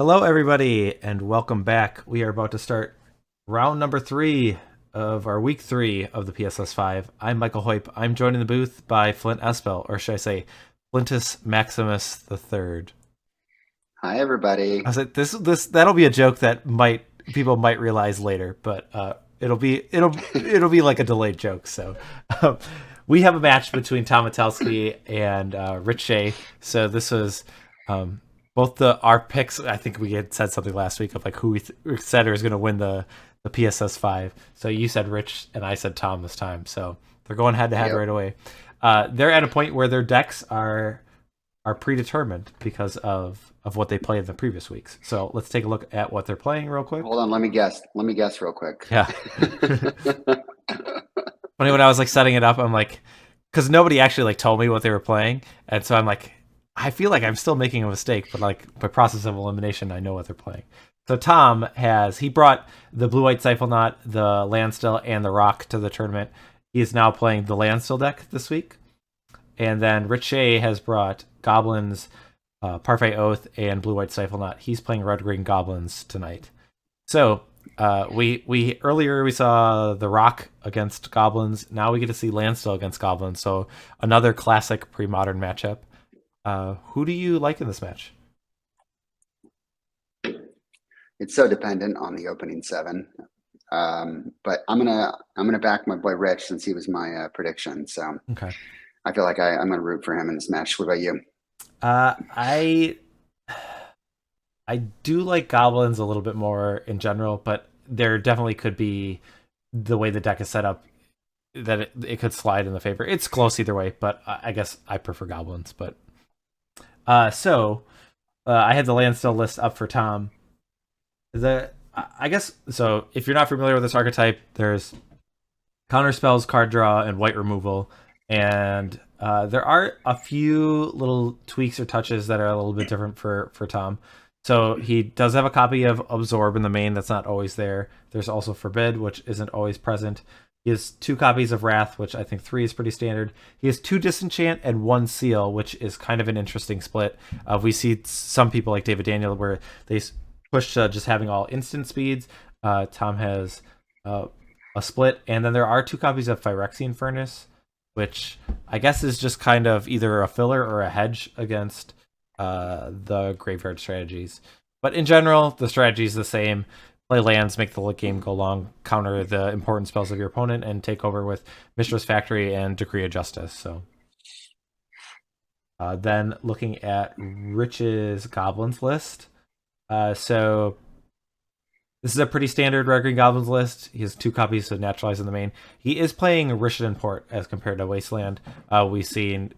Hello, everybody, and welcome back. We are about to start round number 3 of our week 3 of the PSS 5. I'm Michael Hoyp. I'm joined in the booth by Flint Espil, or should I say, Flintus Maximus the Third. Hi, everybody. I was like, this that'll be a joke that people might realize later, but it'll be like a delayed joke. So, um, we have a match between Tom Metelsky and Rich Shay. So this was um, both our picks. I think we had said something last week of like who we said is going to win the PSS 5. So you said Rich and I said Tom this time. So they're going head to head Yep. right away. They're at a point where their decks are predetermined because of what they played in the previous weeks. So let's take a look at what they're playing real quick. Hold on. Let me guess. Let me guess real quick. Yeah. Funny when I was like setting it up, I'm like, because nobody actually like told me what they were playing, and so I'm like, I feel like I'm still making a mistake, but like by process of elimination, I know what they're playing. So Tom he brought the blue white Sifle Knot, the Landstill, and the Rock to the tournament. He is now playing the Landstill deck this week. And then Rich Shea has brought Goblins, Parfait Oath, and Blue White Stifle Knot. He's playing Red Green Goblins tonight. So we earlier we saw the Rock against Goblins. Now we get to see Landstill against Goblins. So another classic pre-modern matchup. Who do you like in this match? It's so dependent on the opening seven. But I'm gonna back my boy Rich since he was my prediction. So Okay. I feel like I'm gonna root for him in this match. What about you? I do like Goblins a little bit more in general, but there definitely could be the way the deck is set up that it could slide in the favor. It's close either way, but I guess I prefer Goblins. But I had the Landstill list up for Tom. I guess so. If you're not familiar with this archetype, there's counter spells, card draw, and white removal, and there are a few little tweaks or touches that are a little bit different for Tom. So he does have a copy of Absorb in the main that's not always there. There's also Forbid, which isn't always present. He has 2 copies of Wrath, which I think 3 is pretty standard. He has 2 Disenchant and 1 Seal, which is kind of an interesting split. We see some people like David Daniel where they push to just having all instant speeds. Tom has a split, and then there are 2 copies of Phyrexian Furnace, which I guess is just kind of either a filler or a hedge against the graveyard strategies. But in general, the strategy is the same. Play lands, make the game go long, counter the important spells of your opponent, and take over with Mistress Factory and Decree of Justice. So then looking at Rich's Goblins list. So this is a pretty standard Red Green Goblins list. He has 2 copies of Naturalize in the main. He is playing Rishadan Port as compared to Wasteland. We've seen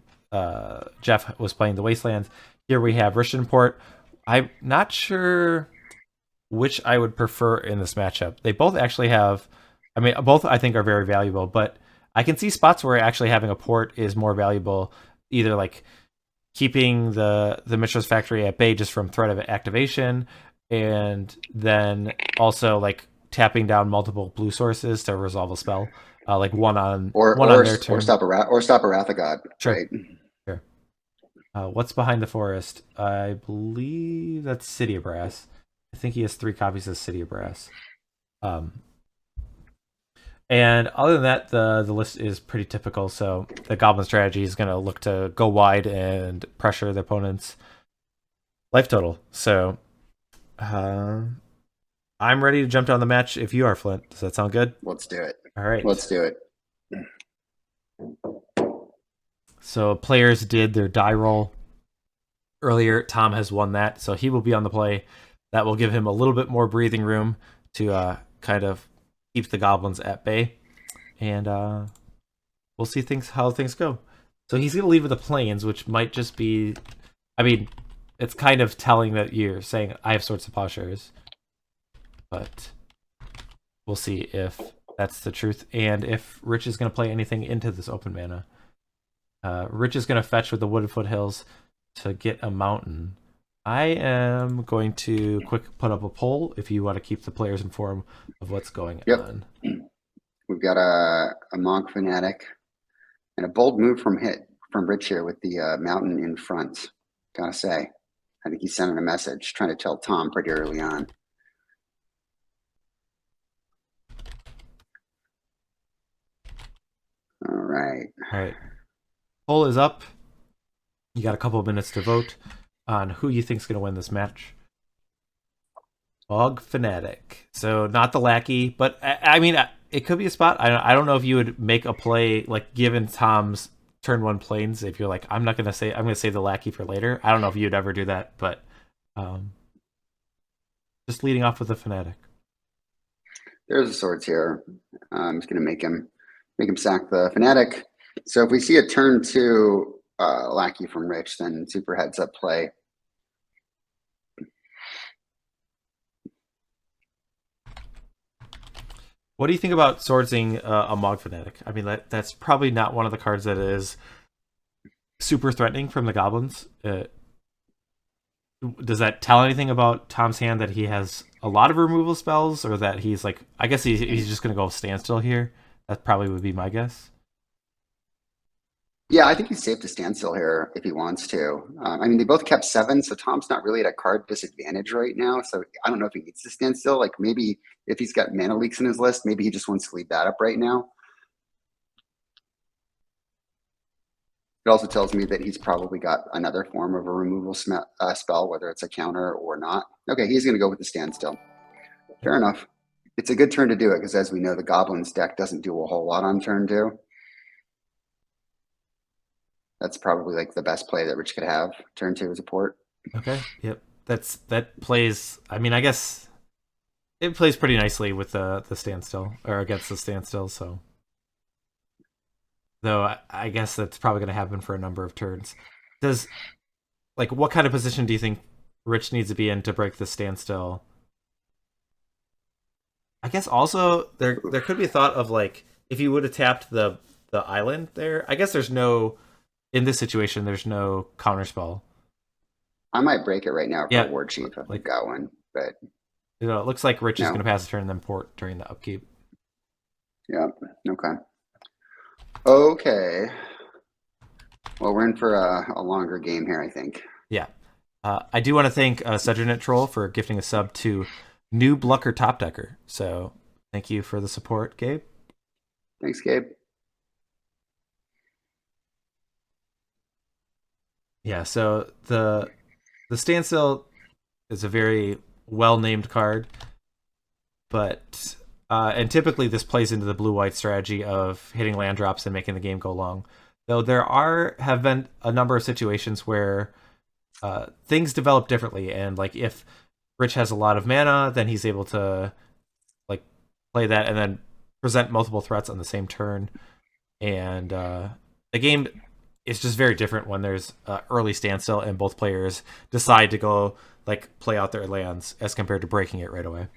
Jeff was playing the Wastelands. Here we have Rishadan Port. I'm not sure which I would prefer in this matchup. They both actually have, I mean, both I think are very valuable, but I can see spots where actually having a port is more valuable, either like keeping the Mistress Factory at bay just from threat of activation, and then also like tapping down multiple blue sources to resolve a spell, like Or one on or their or turn. stop a Wrath of God, Sure, right? sure. What's behind the forest? I believe that's City of Brass. I think he has 3 copies of City of Brass. Um, and other than that, the list is pretty typical. So the Goblin strategy is going to look to go wide and pressure the opponent's life total. So uh, I'm ready to jump down the match if you are, Flint. Does that sound good? Let's do it. All right. Let's do it. So players did their die roll earlier. Tom has won that, so he will be on the play. That will give him a little bit more breathing room to kind of keep the goblins at bay, and we'll see how things go. So he's going to leave with the plains, which might just be, I mean, it's kind of telling that you're saying I have Swords to Plowshares, but we'll see if that's the truth and if Rich is going to play anything into this open mana. Rich is going to fetch with the Wooded Foothills to get a mountain. I am going to quick put up a poll if you want to keep the players informed of what's going Yep. on. We've got a Monk Fanatic and a bold move from Rich here with the mountain in front. Gotta say. I think he's sending a message, trying to tell Tom pretty early on. All right. All right. Poll is up. You got a couple of minutes to vote on who you think's going to win this match. Bog Fanatic. So not the lackey, but I mean, it could be a spot. I don't know if you would make a play like given Tom's turn one planes. If you're like, I'm going to save the lackey for later. I don't know if you'd ever do that, but just leading off with the Fanatic. There's the swords here. I'm just going to make him sack the Fanatic. So if we see a turn two lackey from Rich, then super heads up play. What do you think about swordsing a Mog Fanatic? I mean, that's probably not one of the cards that is super threatening from the goblins. Does that tell anything about Tom's hand, that he has a lot of removal spells, or that he's like, I guess he's just going to go standstill here? That probably would be my guess. Yeah, I think he's safe to stand still here if he wants to. I mean, they both kept 7, so Tom's not really at a card disadvantage right now. So I don't know if he needs to stand still. Like maybe if he's got mana leaks in his list, maybe he just wants to leave that up right now. It also tells me that he's probably got another form of a removal spell, whether it's a counter or not. Okay, he's going to go with the standstill. Fair enough. It's a good turn to do it because, as we know, the Goblins deck doesn't do a whole lot on turn 2. That's probably like the best play that Rich could have. Turn 2 as a port. Okay. Yep. That plays. I mean, I guess it plays pretty nicely with the standstill, or against the standstill. So, though, I guess that's probably going to happen for a number of turns. What kind of position do you think Rich needs to be in to break the standstill? I guess also there could be a thought of like, if you would have tapped the island there. I guess there's no. In this situation, there's no counterspell. I might break it right now for Yeah, a War Chief if like- I've got one, but It looks like Rich is No. going to pass a turn and then port during the upkeep. yeah, okay. Okay. Well, we're in for a longer game here, I think. Yeah. I do want to thank Sedgernet Troll for gifting a sub to New Blucker Top Decker. So thank you for the support, Gabe. Thanks, Gabe. Yeah, so the standstill is a very well-named card, but and typically this plays into the blue-white strategy of hitting land drops and making the game go long. Though there have been a number of situations where things develop differently, and like if Rich has a lot of mana, then he's able to like play that and then present multiple threats on the same turn, and the game is just very different when there's early standstill and both players decide to go like play out their lands as compared to breaking it right away.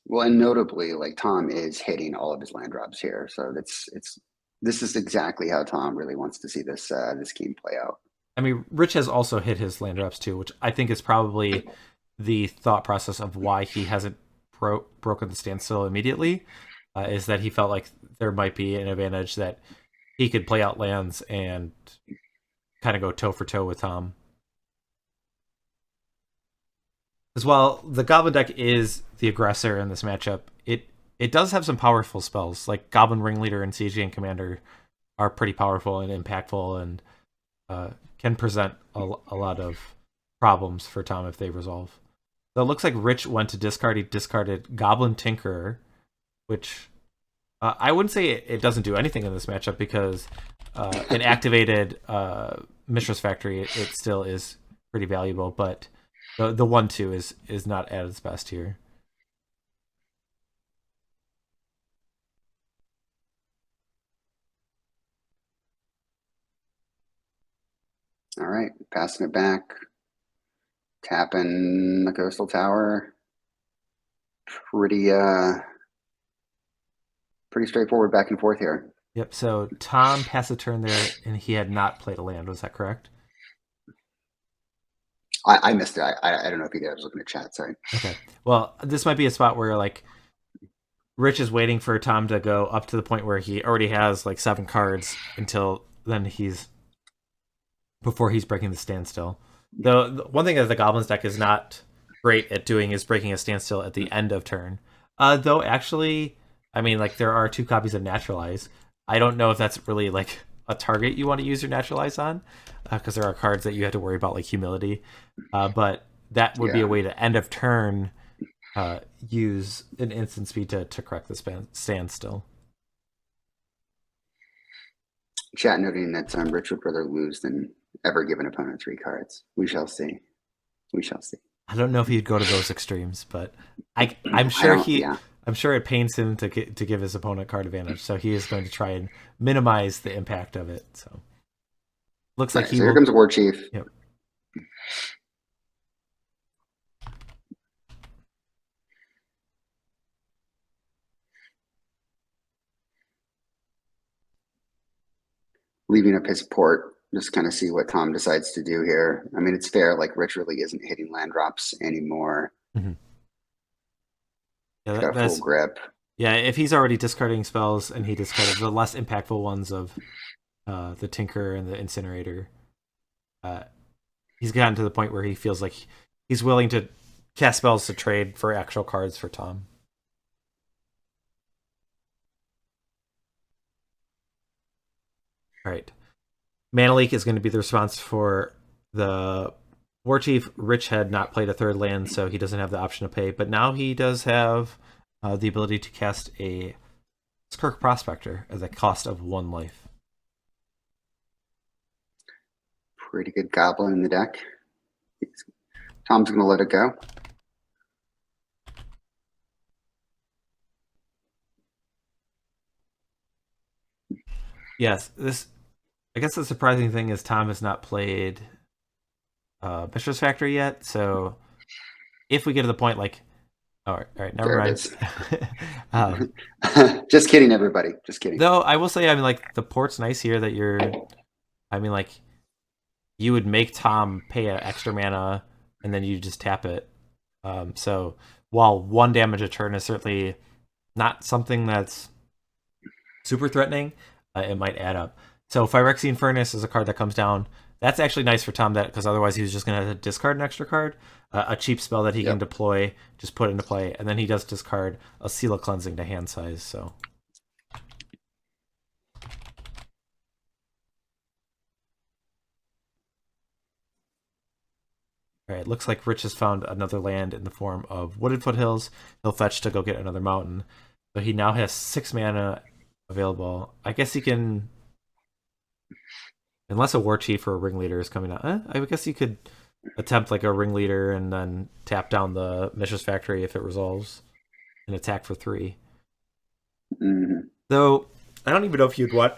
Well, and notably, like Tom is hitting all of his land drops here, so this is exactly how Tom really wants to see this game play out. I mean, Rich has also hit his land drops too, which I think is probably the thought process of why he hasn't broken the standstill immediately, is that he felt like there might be an advantage that he could play out lands and kind of go toe for toe with Tom. As well, the Goblin deck is the aggressor in this matchup. It does have some powerful spells, like Goblin Ringleader and Siege Gang Commander are pretty powerful and impactful, and can present a lot of problems for Tom if they resolve. So it looks like Rich went to discard. He discarded Goblin Tinkerer, which I wouldn't say it doesn't do anything in this matchup, because an activated Mishra's Factory, it still is pretty valuable, but the 1/2 is not at its best here. All right, passing it back, tapping the Coastal Tower. Pretty straightforward back and forth here. Yep, so Tom passed a turn there, and he had not played a land. Was that correct? I missed it. I don't know if you guys was looking at chat. Sorry. Okay. Well, this might be a spot where like Rich is waiting for Tom to go up to the point where he already has like 7 cards until then before he's breaking the standstill. The one thing that the Goblins deck is not great at doing is breaking a standstill at the end of turn. Though actually, I mean, like there are 2 copies of Naturalize. I don't know if that's really like a target you want to use your Naturalize on, because there are cards that you have to worry about like Humility. But that would be a Yeah. way to end of turn use an instant speed to correct the standstill. Chat noting that Rich would rather lose than ever give an opponent 3 cards. We shall see. We shall see. I don't know if he'd go to those extremes, but I'm I sure don't. he Yeah. I'm sure it pains him to give his opponent card advantage, so he is going to try and minimize the impact of it. So looks All like right. he So here will. comes War Chief. Yep. Leaving up his port. Just kind of see what Tom decides to do here. I mean, it's fair. Like Rich really isn't hitting land drops anymore. Mm-hmm. Yeah, He's got a full that's grip. yeah. If he's already discarding spells and he discarded the less impactful ones of the Tinker and the Incinerator, uh, he's gotten to the point where he feels like he's willing to cast spells to trade for actual cards for Tom. All right. Mana Leak is going to be the response for the War Chief. Rich had not played a 3rd land, so he doesn't have the option to pay. But now he does have the ability to cast a Skirk Prospector at the cost of 1 life. Pretty good goblin in the deck. Tom's going to let it go. Yes, this. I guess the surprising thing is Tom has not played Mistress Factory yet. So if we get to the point like, all right, never There it mind. is. um, Just kidding, everybody. Just kidding. though I will say, I mean, like the port's nice here that you're. I mean, like you would make Tom pay an extra mana and then you just tap it. So while 1 damage a turn is certainly not something that's super threatening, it might add up. So Phyrexian Furnace is a card that comes down. That's actually nice for Tom, that because otherwise he was just going to have to discard an extra card, a cheap spell that he can Yep. deploy, just put into play, and then he does discard a Seal of Cleansing to hand size. So all right, looks like Rich has found another land in the form of Wooded Foothills. He'll fetch to go get another mountain. So he now has 6 mana available. I guess he can, unless a War Chief or a Ringleader is coming out. I guess he could attempt like a Ringleader and then tap down the Mistress Factory if it resolves and attack for 3. Mhm. Though I don't even know if you'd want,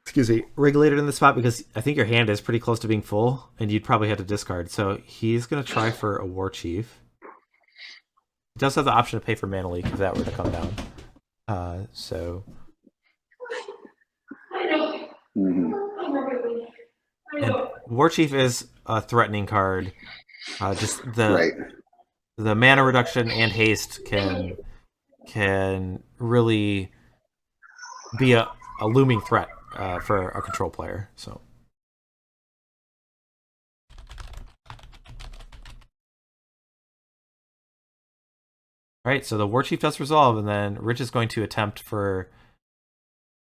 excuse me, Ringleader in the spot because I think your hand is pretty close to being full and you'd probably have to discard. So he's going to try for a War Chief. He does have the option to pay for Mana Leak if that were to come down. So Mhm. and War Chief is a threatening card. Just Right. the mana reduction and haste can really be a looming threat for a control player. So all right, so the War Chief does resolve, and then Rich is going to attempt for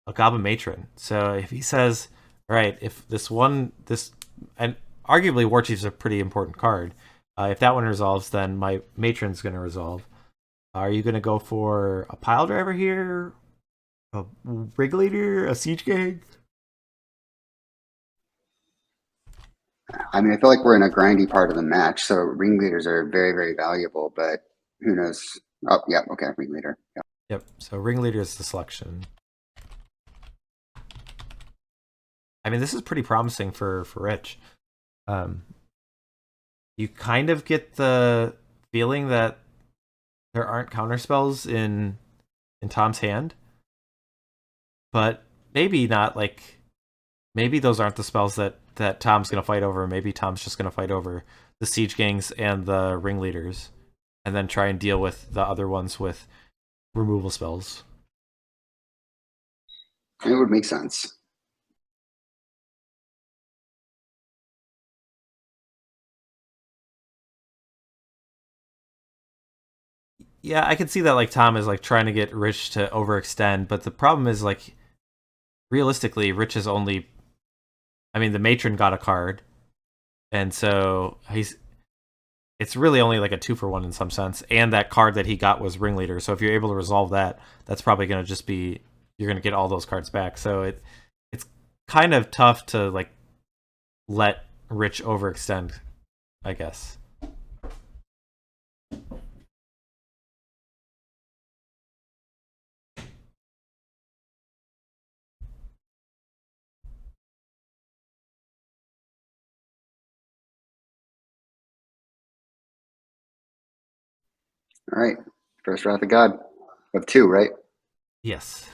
a Goblin Matron. So if he says, all right, if this and arguably War Chief's a pretty important card. If that one resolves, then my Matron's going to resolve. Are you going to go for a Pile Driver here? A Ringleader? A Siege Gang? I mean, I feel like we're in a grindy part of the match, so ringleaders are very, very valuable, but who knows? Oh, yeah, okay, ringleader. Yeah. Yep, so Ringleader is the selection. I mean, this is pretty promising for Rich. You kind of get the feeling that there aren't counterspells in Tom's hand, but maybe not. Like maybe those aren't the spells that Tom's going to fight over. Maybe Tom's just going to fight over the siege gangs and the ringleaders, and then try and deal with the other ones with removal spells. It would make sense. Yeah, I can see that like Tom is like trying to get Rich to overextend, but the problem is like realistically, Rich is only. I mean, the matron got a card, and so he's. It's really only like a 2-for-1 in some sense, and that card that he got was ringleader. So if you're able to resolve that, that's probably going to just be you're going to get all those cards back. So it's kind of tough to like let Rich overextend, I guess. All right. First Wrath of God of 2, right? Yes.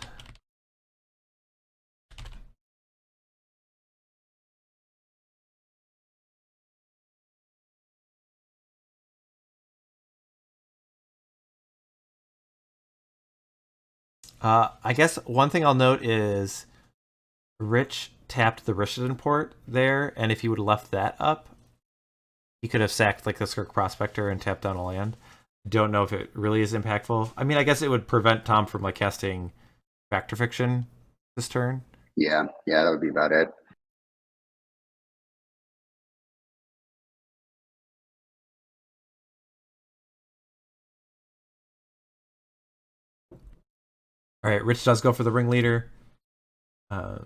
I guess one thing I'll note is Rich tapped the Rishadan port there, and if he would have left that up, he could have sacked like the Skirk Prospector and tapped down a land. Don't know if it really is impactful. I mean, I guess it would prevent Tom from like casting Factor Fiction this turn. Yeah, that would be about it. All right, Rich does go for the ringleader. So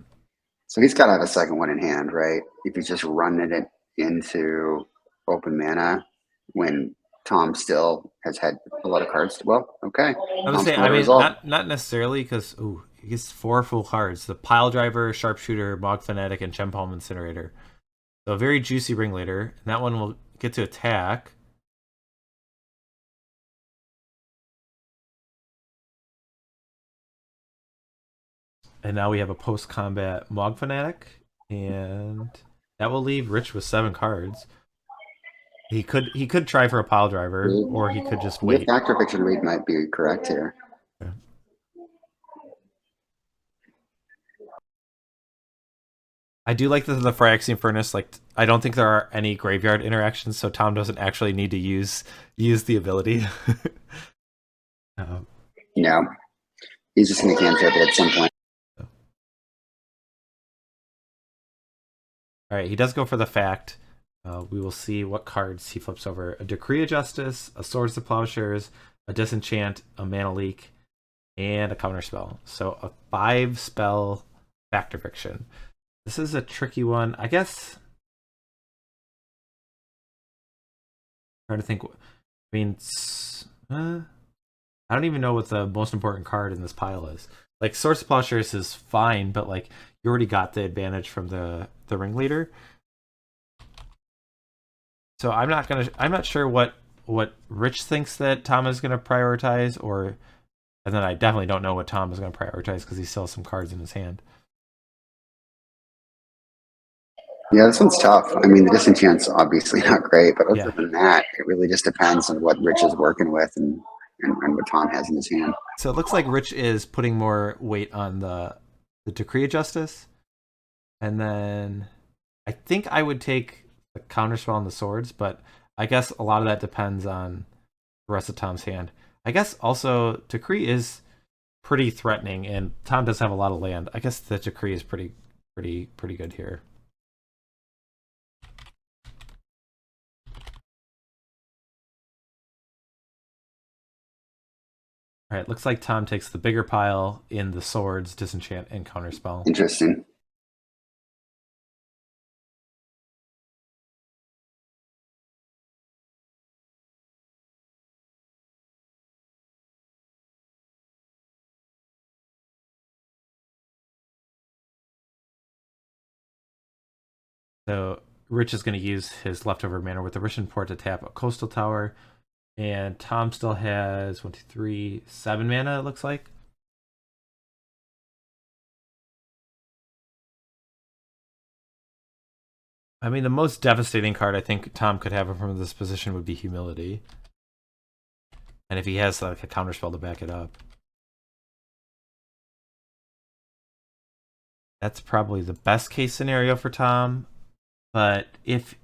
he's got to have a second one in hand, right? If he's just running it into open mana when Tom still has had a lot of cards. Well, okay. I would Tom's say, going I to mean, resolve. not necessarily because he gets 4 full cards: the Pile Driver, Sharpshooter, Mog Fanatic, and Gem Palm Incinerator. So a very juicy ringleader, and that one will get to attack. And now we have a post-combat Mog Fanatic, and that will leave Rich with 7 cards. He could try for a Pile Driver, or he could just Your wait. Factor Fiction read might be correct here. Yeah. I do like the Phyrexian Furnace. Like, I don't think there are any graveyard interactions, so Tom doesn't actually need to use the ability. um, No, he's just going to cantrip it at some point. all right, he does go for the fact. We will see what cards he flips over: a Decree of Justice, a Swords to Plowshares, a Disenchant, a Mana Leak, and a Counterspell. So a 5-spell Factor Fiction. This is a tricky one, I guess. Trying to think. I mean, I don't even know what the most important card in this pile is. Like, Swords to Plowshares is fine, but like you already got the advantage from the ringleader. So I'm not sure what Rich thinks that Tom is gonna prioritize, and then I definitely don't know what Tom is gonna prioritize because he still has some cards in his hand. Yeah, this one's tough. I mean, the Disenchant's obviously not great, but other Yeah. than that, it really just depends on what Rich is working with and what Tom has in his hand. So it looks like Rich is putting more weight on the Decree of Justice, and then I think I would take the Counterspell and the Swords, but I guess a lot of that depends on the rest of Tom's hand. I guess also Decree is pretty threatening, and Tom does have a lot of land. I guess the Decree is pretty good here. All right, looks like Tom takes the bigger pile in the Swords, Disenchant, and Counterspell. Interesting. So Rich is going to use his leftover mana with the Rishan Port to tap a Coastal Tower, and Tom still has 1, 2, 3, 7 mana. It looks like. I mean, the most devastating card I think Tom could have from this position would be Humility, and if he has like a counterspell to back it up, that's probably the best case scenario for Tom. But if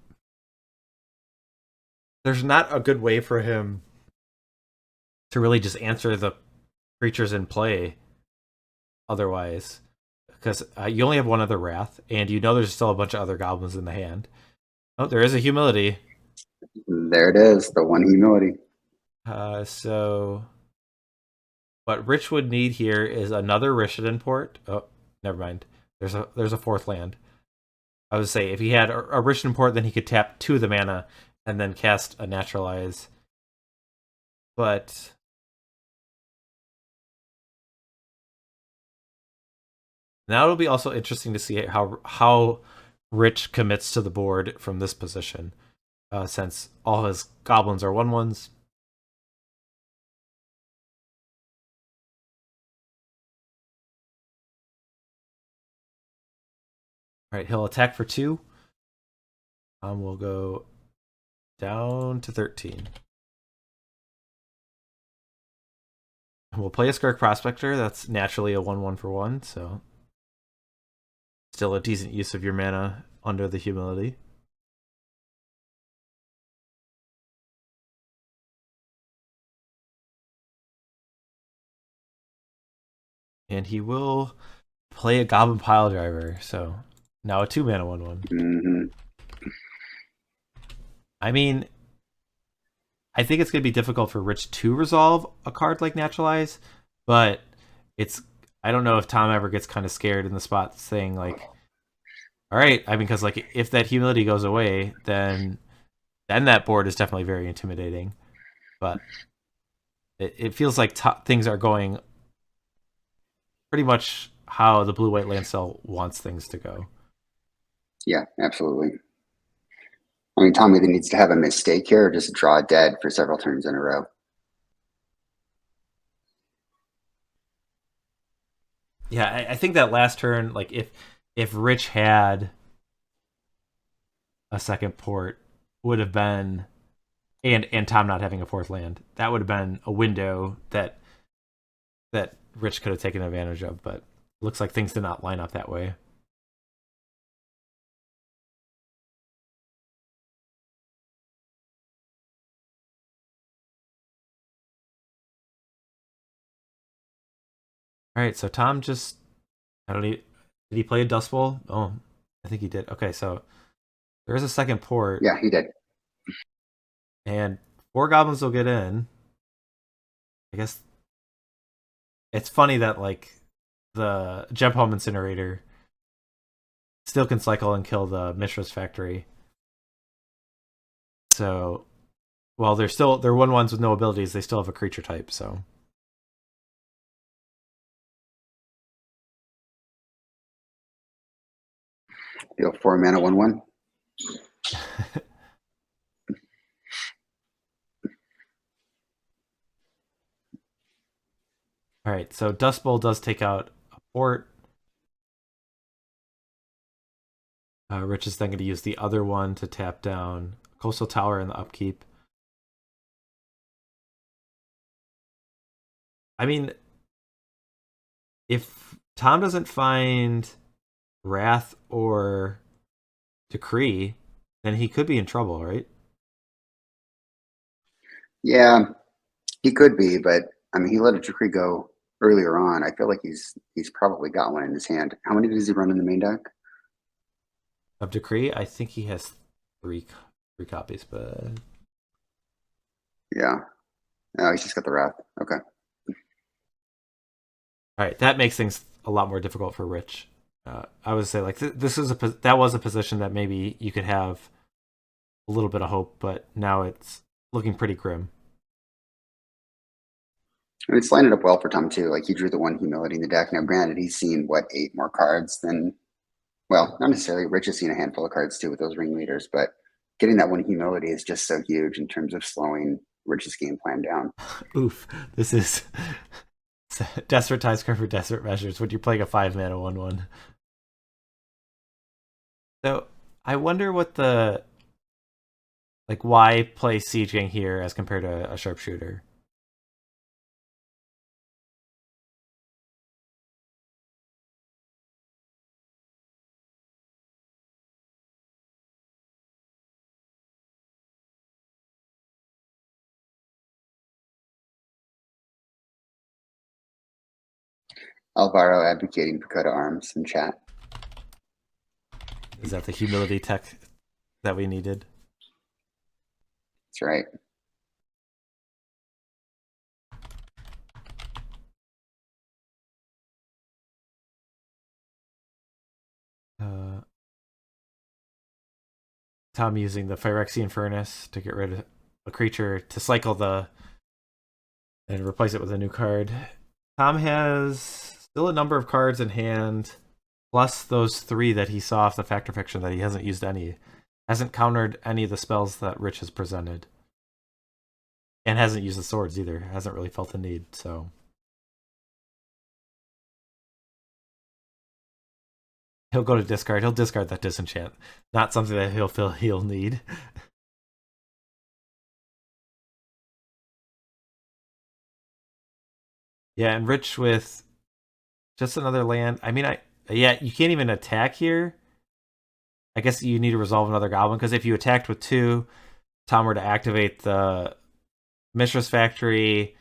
there's not a good way for him to really just answer the creatures in play otherwise, because you only have one other wrath, and you know there's still a bunch of other goblins in the hand. Oh, there is a humility. There it is, the one humility. So what Rich would need here is another Rishadan port. Oh, never mind. There's a fourth land. I would say if he had a Rishadan port, then he could tap 2 of the mana and then cast a Naturalize. But now it'll be also interesting to see how Rich commits to the board from this position, since all his goblins are 1/1s. All right, he'll attack for 2. We'll go down to 13. We'll play a Skirk Prospector. That's naturally a 1/1 for 1, so still a decent use of your mana under the humility. And he will play a Goblin Pile Driver, so now a 2 mana 1/1. Mm-hmm. I mean, I think it's going to be difficult for Rich to resolve a card like Naturalize, but I don't know if Tom ever gets kind of scared in the spot saying like, all right, I mean, because like if that humility goes away, then that board is definitely very intimidating. But it feels like things are going pretty much how the blue-white land cell wants things to go. Yeah, absolutely. I mean, Tom either needs to have a mistake here or just draw dead for several turns in a row. Yeah, I think that last turn, like if Rich had a second port, would have been, and Tom not having a fourth land, that would have been a window that Rich could have taken advantage of. But it looks like things did not line up that way. All right, so Tom just, I don't need. Did he play a Dust Bowl? Oh, I think he did. Okay, so there is a second port. Yeah, he did. And 4 goblins will get in. I guess it's funny that like the Gem Home Incinerator still can cycle and kill the Mishra's Factory. So while they're 1/1s with no abilities, they still have a creature type, so Deal 4 mana 1/1. all right, so Dust Bowl does take out a port. Rich is then going to use the other one to tap down Coastal Tower in the upkeep. I mean, if Tom doesn't find Wrath or Decree, then he could be in trouble, right? Yeah, he could be, but I mean, he let a decree go earlier on. I feel like he's probably got one in his hand. How many does he run in the main deck? Of Decree, I think he has three copies, but Yeah. Oh, he's just got the wrath. Okay. all right, that makes things a lot more difficult for Rich. I would say like that was a position that maybe you could have a little bit of hope, but now it's looking pretty grim. And it's lined up well for Tom too. Like he drew the one humility in the deck. Now, granted, he's seen what 8 more cards than, well, not necessarily. Rich has seen a handful of cards too with those ringleaders, but getting that one humility is just so huge in terms of slowing Rich's game plan down. Oof, this is desperate times card for desperate measures when you're playing a 5 mana 1/1. So I wonder what the like why play Siege Gang here as compared to a sharpshooter. Alvaro advocating for coat of arms in chat. Is that the humility tech that we needed? That's right. Uh, Tom using the Phyrexian Furnace to get rid of a creature to cycle and replace it with a new card. Tom has still a number of cards in hand, plus those 3 that he saw off the Fact or Fiction that he hasn't used any. Hasn't countered any of the spells that Rich has presented. And hasn't used the swords either. Hasn't really felt the need, so. He'll go to discard. He'll discard that disenchant. Not something that he'll feel he'll need. Yeah, and Rich with just another land. I mean, you can't even attack here. I guess you need to resolve another goblin, because if you attacked with 2, Tom were to activate the Mistress Factory,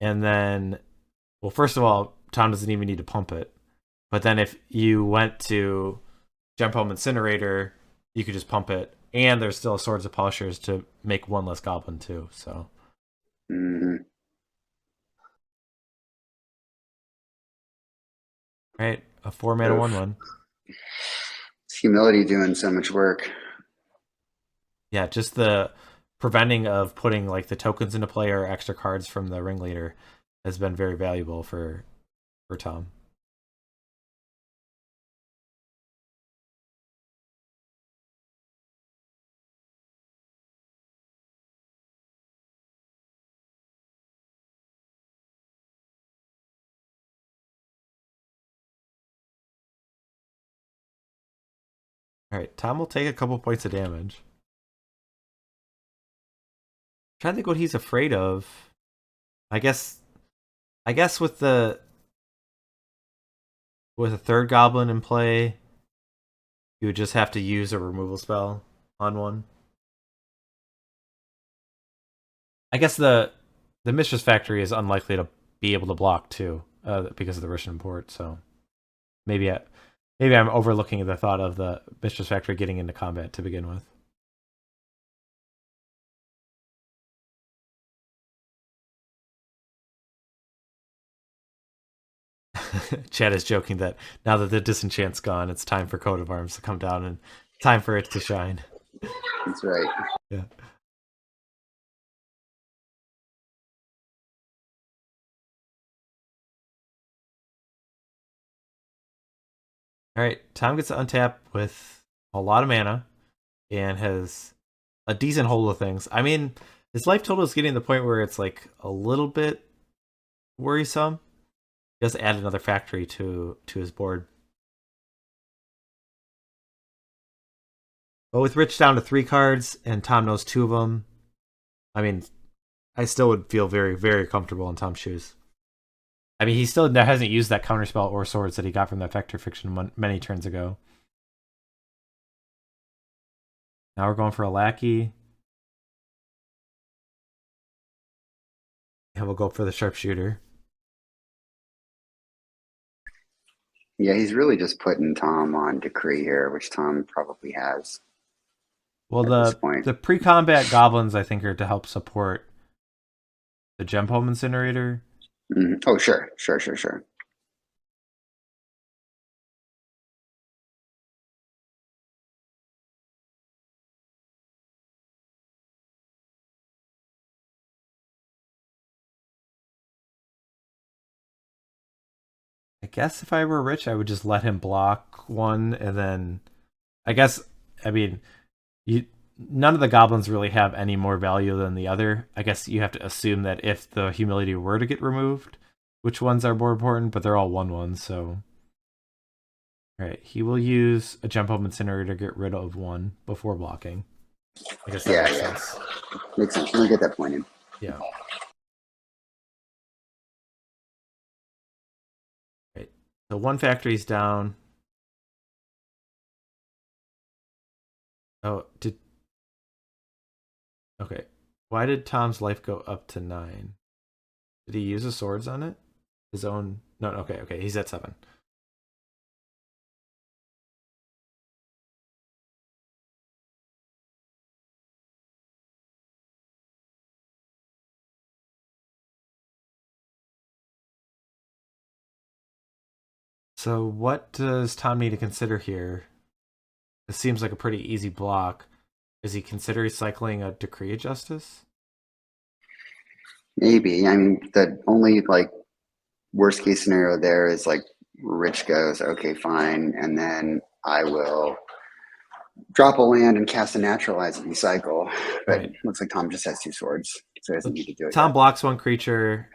and then, well, first of all, Tom doesn't even need to pump it. But then if you went to Gem Home Incinerator, you could just pump it, and there's still Swords of Polishers to make 1 less goblin too. So. Right, a 4-mana 1/1. It's humility doing so much work. Yeah, just the preventing of putting like the tokens into play or extra cards from the ringleader has been very valuable for Tom. All right, Tom will take a couple points of damage. I'm trying to think what he's afraid of. I guess with a 3rd goblin in play, you would just have to use a removal spell on 1. I guess the Mistress Factory is unlikely to be able to block too, because of the Russian import. So maybe I'm overlooking the thought of the Mistress Factory getting into combat to begin with. Chad is joking that now that the disenchant's gone, it's time for Coat of Arms to come down and time for it to shine. That's right. Yeah. All right, Tom gets to untap with a lot of mana and has a decent hold of things. I mean, his life total is getting to the point where it's like a little bit worrisome. He does add another factory to his board. But with Rich down to 3 cards and Tom knows 2 of them, I mean, I still would feel very, very comfortable in Tom's shoes. I mean, he still hasn't used that counterspell or swords that he got from that Fact or Fiction many turns ago. Now we're going for a lackey. And we'll go for the sharpshooter. Yeah, he's really just putting Tom on Decree here, which Tom probably has. Well, this point. the pre-combat goblins, I think, are to help support the Gem Home Incinerator. Oh, sure. I guess if I were Rich, I would just let him block 1, and then I mean, none of the goblins really have any more value than the other. I guess you have to assume that if the humility were to get removed, which ones are more important, but they're all 1/1, so. Alright, he will use a Gem Home Incinerator to get rid of 1 before blocking. I guess that makes sense. Makes sense. Let me get that point in. Yeah. Right. So 1 factory's down. Oh, okay. Why did Tom's life go up to 9? Did he use the swords on it? His own No, okay, okay. He's at 7. So what does Tom need to consider here? It seems like a pretty easy block. Is he considering cycling a Decree of Justice? Maybe. I mean, the only like worst case scenario there is like Rich goes, okay, fine, and then I will drop a land and cast a naturalize and recycle. But Right. looks like Tom just has two swords, so he doesn't need to do it Tom yet. blocks one creature.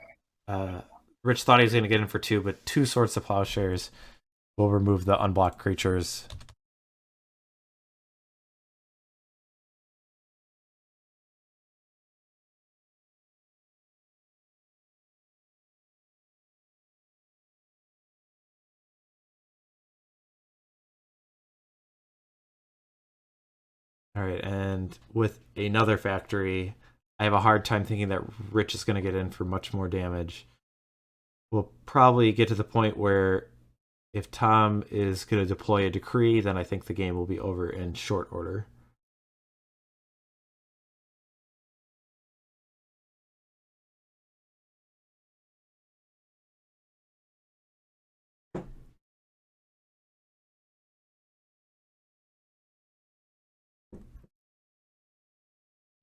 Uh, Rich thought he was going to get in for 2, but 2 Swords to Plowshares will remove the unblocked creatures. All right, and with another factory, I have a hard time thinking that Rich is going to get in for much more damage. We'll probably get to the point where if Tom is going to deploy a decree, then I think the game will be over in short order.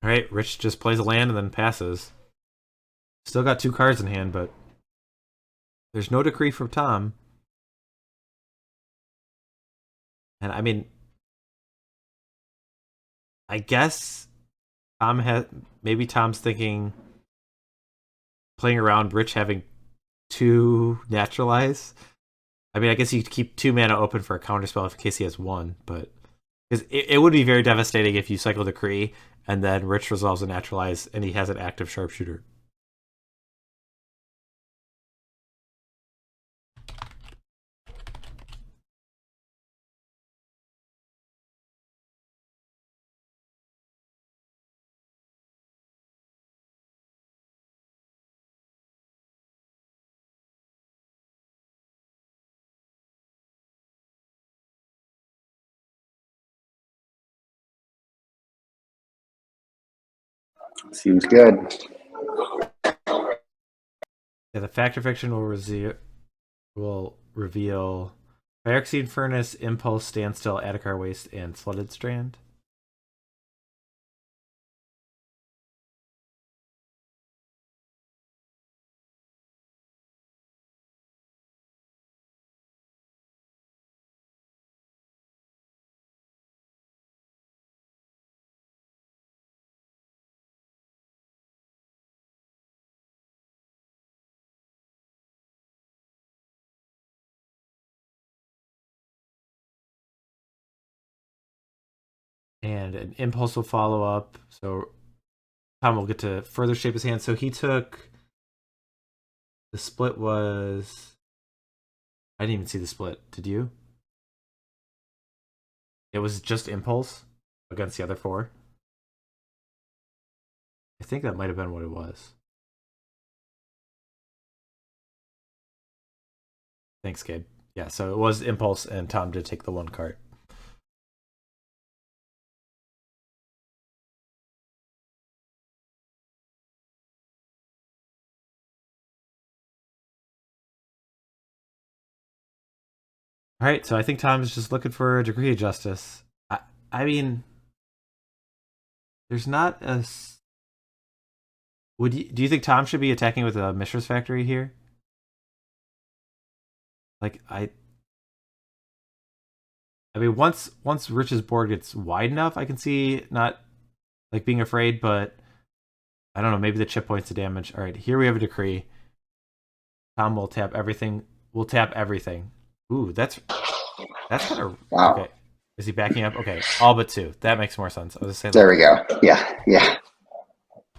All right, Rich just plays a land and then passes. Still got 2 cards in hand, but there's no decree from Tom. And I mean, I guess maybe Tom's thinking playing around Rich having 2 naturalize. I mean, I guess you could keep 2 mana open for a counterspell in case he has 1, but because it would be very devastating if you cycle Decree and then Rich resolves a naturalize and he has an active sharpshooter. Seems good. Yeah, the Factor Fiction will reveal Phyrexian Furnace, Impulse, Standstill, Attikar Waste, and Flooded Strand. And an Impulse will follow up. So Tom will get to further shape his hand. So he took. The split was. I didn't even see the split. Did you? It was just Impulse against the other 4. I think that might have been what it was. Thanks, Gabe. Yeah, so it was Impulse, and Tom did take the 1 card. All right, so I think Tom is just looking for a degree of justice. I mean, there's not a. Do you think Tom should be attacking with a Mishra's Factory here? Like I mean, once Rich's board gets wide enough, I can see not like being afraid, but I don't know. Maybe the chip points to damage. All right, here we have a decree. Tom will tap everything. We'll tap everything. Ooh, that's kind of Wow. okay. Is he backing up? Okay, all but 2. That makes more sense. I was just saying, There like, we go. Yeah, yeah.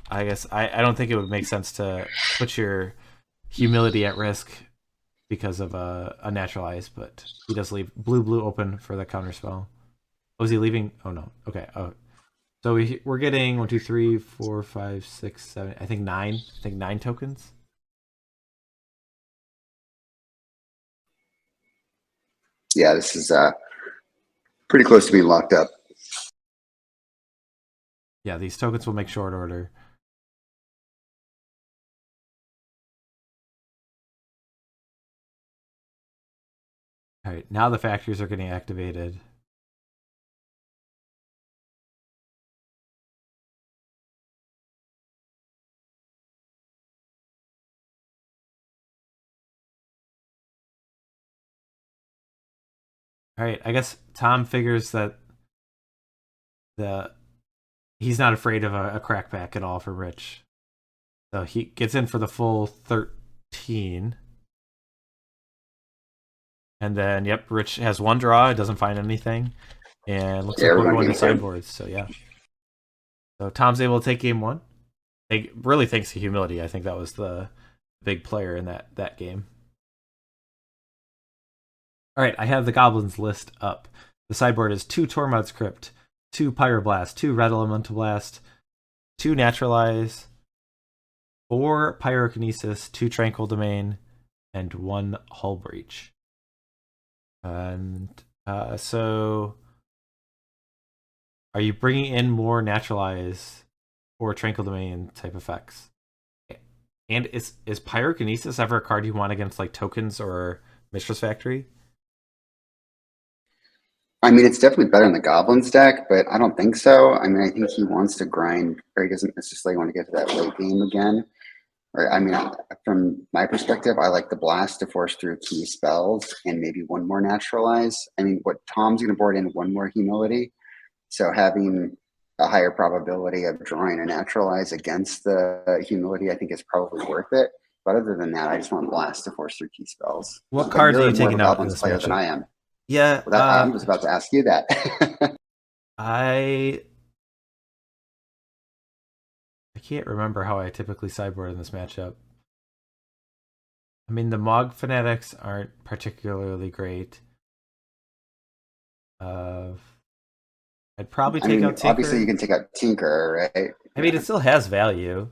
I guess I don't think it would make sense to put your humility at risk because of a naturalize, but he does leave blue open for the counter spell. Oh, is he leaving? Oh no. Okay. Oh, so we're getting 1, 2, 3, 4, 5, 6, 7. I think 9. I think 9 tokens. Yeah, this is pretty close to being locked up. Yeah, these tokens will make short order. All right, now the factories are getting activated. All right, I guess Tom figures that the he's not afraid of a crackback at all for Rich. So he gets in for the full 13. And then, yep, Rich has one draw. It doesn't find anything. And looks Yeah, like we're we're going going to game two. sideboards. So, yeah. So Tom's able to take game one. Really thanks to humility. I think that was the big player in that game. All right, I have the goblins list up. The sideboard is 2 Tormod's Crypt, 2 Pyroblast, 2 Red Elemental Blast, 2 Naturalize, 4 Pyrokinesis, 2 Tranquil Domain, and 1 Hull Breach. And so, are you bringing in more Naturalize or Tranquil Domain type effects? And is Pyrokinesis ever a card you want against like tokens or Mistress Factory? I mean, it's definitely better in the Goblins deck, but I don't think so. I mean, I think he wants to grind, or he doesn't necessarily want to get to that late game again. Or, I mean, from my perspective, I like the Blast to force through key spells and maybe one more Naturalize. I mean, what Tom's going to board in one more Humility. So having a higher probability of drawing a Naturalize against the Humility, I think is probably worth it. But other than that, I just want Blast to force through key spells. What But cards are you're you more of a taking out in Goblins this player than matchup? I am. Yeah, Well, that, I was about to ask you that. I can't remember how I typically sideboard in this matchup. I mean, the Mog Fanatics aren't particularly great. Uh, I'd probably I take mean, out obviously you Tinker. can take out Tinker, right? I mean, Yeah. it still has value.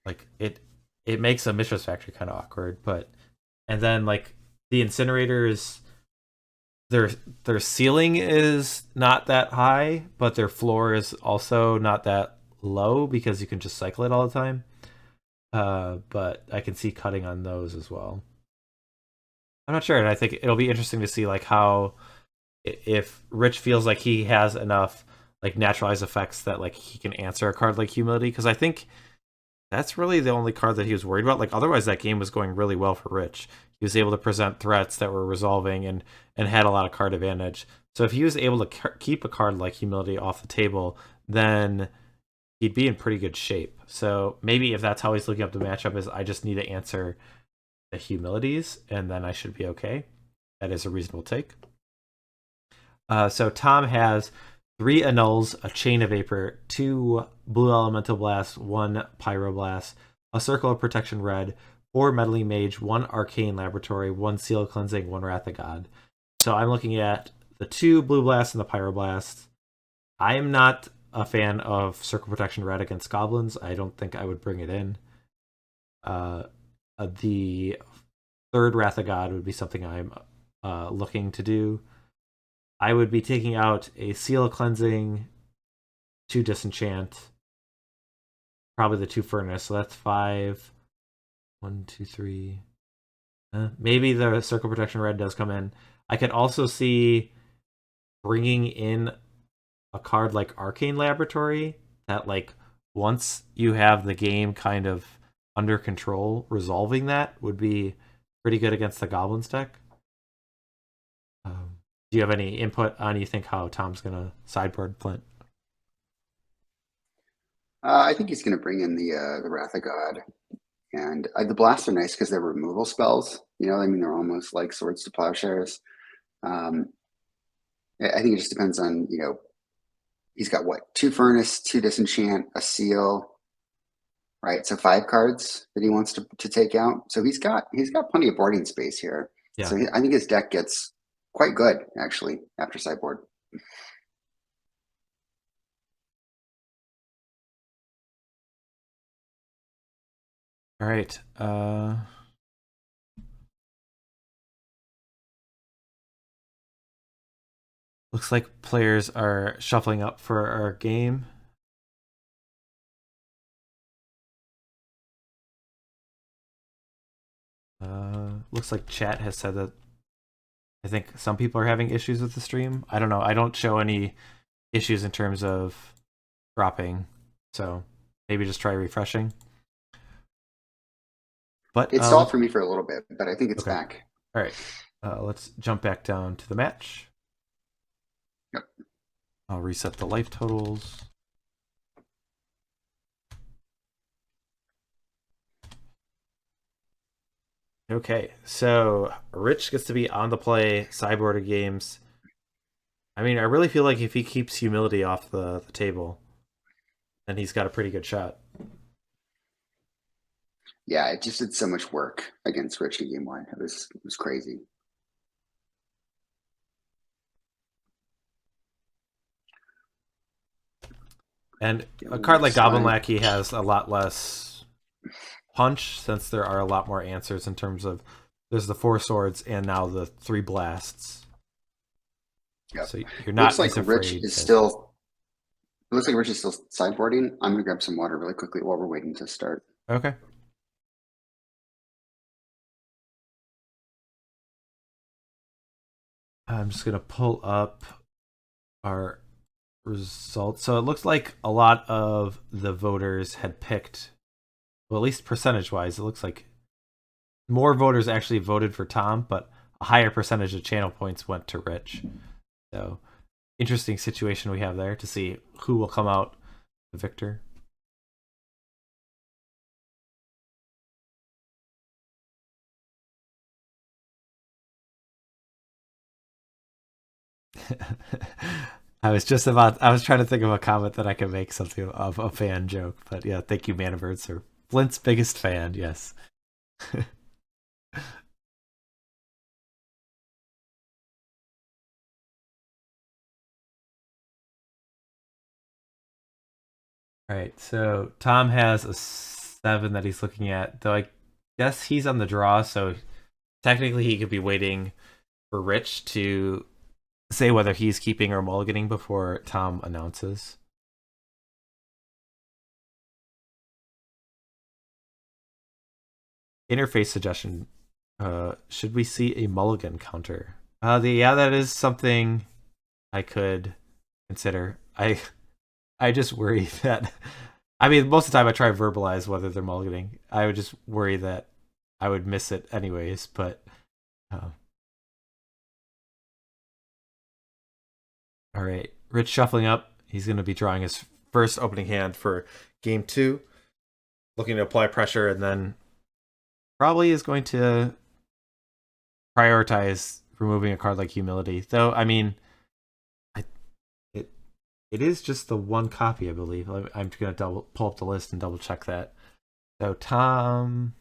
Like it makes a Mistress Factory kind of awkward, but and then like the Incinerators, their their ceiling is not that high, but their floor is also not that low because you can just cycle it all the time. But I can see cutting on those as well. I'm not sure, and I think it'll be interesting to see like how if Rich feels like he has enough like naturalized effects that like he can answer a card like Humility, because I think that's really the only card that he was worried about. Like otherwise, that game was going really well for Rich. He was able to present threats that were resolving and had a lot of card advantage. So if he was able to keep a card like Humility off the table, then he'd be in pretty good shape. So maybe if that's how he's looking up the matchup, is I just need to answer the Humilities and then I should be okay. That is a reasonable take. So Tom has 3 Annuls, a Chain of Vapor, 2 Blue Elemental Blast, 1 Pyroblast, a Circle of Protection Red, 4 Meddling Mage, 1 Arcane Laboratory, 1 Seal Cleansing, 1 Wrath of God. So I'm looking at the 2 Blue Blasts and the Pyroblast. I am not a fan of Circle Protection Red against Goblins. I don't think I would bring it in. The third Wrath of God would be something I'm looking to do. I would be taking out a Seal of Cleansing, 2 Disenchant, probably the 2 Furnace. So that's 5. 1, 2, 3. Maybe the Circle Protection Red does come in. I could also see bringing in a card like Arcane Laboratory that, like, once you have the game kind of under control, resolving that would be pretty good against the Goblins deck. Do you have any input on you think how Tom's gonna sideboard Flint? I think he's going to bring in the Wrath of God. And the blasts are nice because they're removal spells. You know, I mean, they're almost like swords to plowshares. Um, I think it just depends on, you know, he's got what, 2 Furnace, 2 Disenchant, a Seal, right? So 5 cards that he wants to take out. So he's got plenty of boarding space here. Yeah. So I think his deck gets quite good actually after sideboard. All right. Looks like players are shuffling up for our game. Looks like chat has said that I think some people are having issues with the stream. I don't know. I don't show any issues in terms of dropping, so maybe just try refreshing. But It stalled for me for a little bit, but I think it's okay. back. All right, let's jump back down to the match. Yep. I'll reset the life totals. Okay, so Rich gets to be on the play sideboarded games. I mean, I really feel like if he keeps humility off the table, then he's got a pretty good shot. Yeah, it just did so much work against Rich in game one. It was crazy. And a card like Goblin Lackey has a lot less punch since there are a lot more answers in terms of there's the 4 swords and now the 3 blasts. Yep. So you're not looks like Rich is still. It looks like Rich is still sideboarding. I'm gonna grab some water really quickly while we're waiting to start. Okay. I'm just gonna pull up our results. So it looks like a lot of the voters had picked, well, at least percentage-wise, it looks like more voters actually voted for Tom, but a higher percentage of channel points went to Rich. So interesting situation we have there to see who will come out the victor. I was trying to think of a comment that I could make something of a fan joke, but yeah, thank you, Manabirds, or Flint's biggest fan, yes. All right, so Tom has a 7 that he's looking at, though I guess he's on the draw, so technically he could be waiting for Rich to say whether he's keeping or mulliganing before Tom announces. Interface suggestion. Should we see a mulligan counter? Yeah, that is something I could consider. I just worry that, I mean, most of the time I try to verbalize whether they're mulliganing. I would just worry that I would miss it anyways, but all right, Rich shuffling up. He's going to be drawing his first opening hand for game 2, looking to apply pressure, and then probably is going to prioritize removing a card like Humility. Though, I mean, it is just the 1 copy, I believe. I'm going to pull up the list and double check that. So Tom,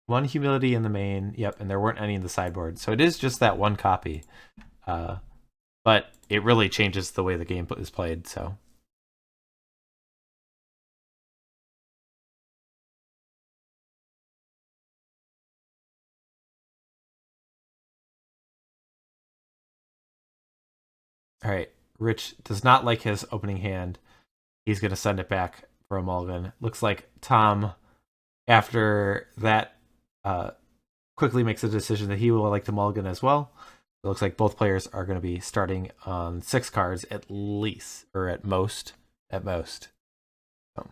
1 Humility in the main, yep, and there weren't any in the sideboard. So it is just that 1 copy. But it really changes the way the game is played, so. All right, Rich does not like his opening hand. He's going to send it back for a mulligan. Looks like Tom, after that, quickly makes a decision that he will like the mulligan as well. It looks like both players are going to be starting on 6 cards at least, or at most. So.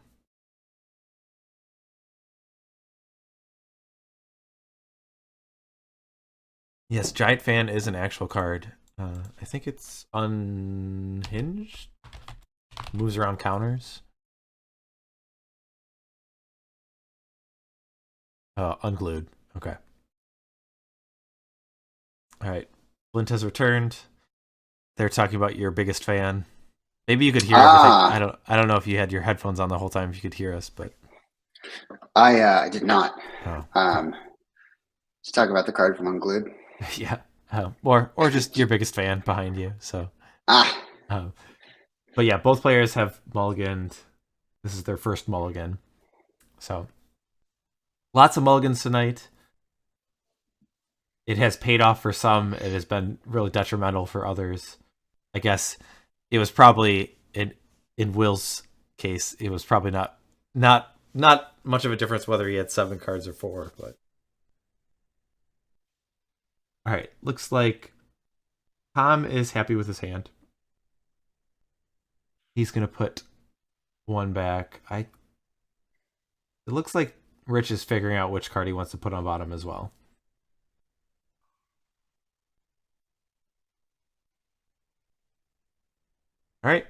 Yes, Giant Fan is an actual card. I think it's unhinged. Moves around counters. Unglued. Okay. All right. Flint has returned. They're talking about your biggest fan. Maybe you could hear everything. I don't know if you had your headphones on the whole time if you could hear us, but I did not. Oh. Let's talk about the card from Unglued. Yeah. Or just your biggest fan behind you. So. But yeah, both players have mulliganed. This is their first mulligan. So lots of mulligans tonight. it has paid off for some. It has been really detrimental for others. I guess it was probably in Will's case, it was probably not much of a difference whether he had 7 cards or 4. But all right, looks like Tom is happy with his hand. He's gonna put 1 back. It looks like Rich is figuring out which card he wants to put on bottom as well. All right.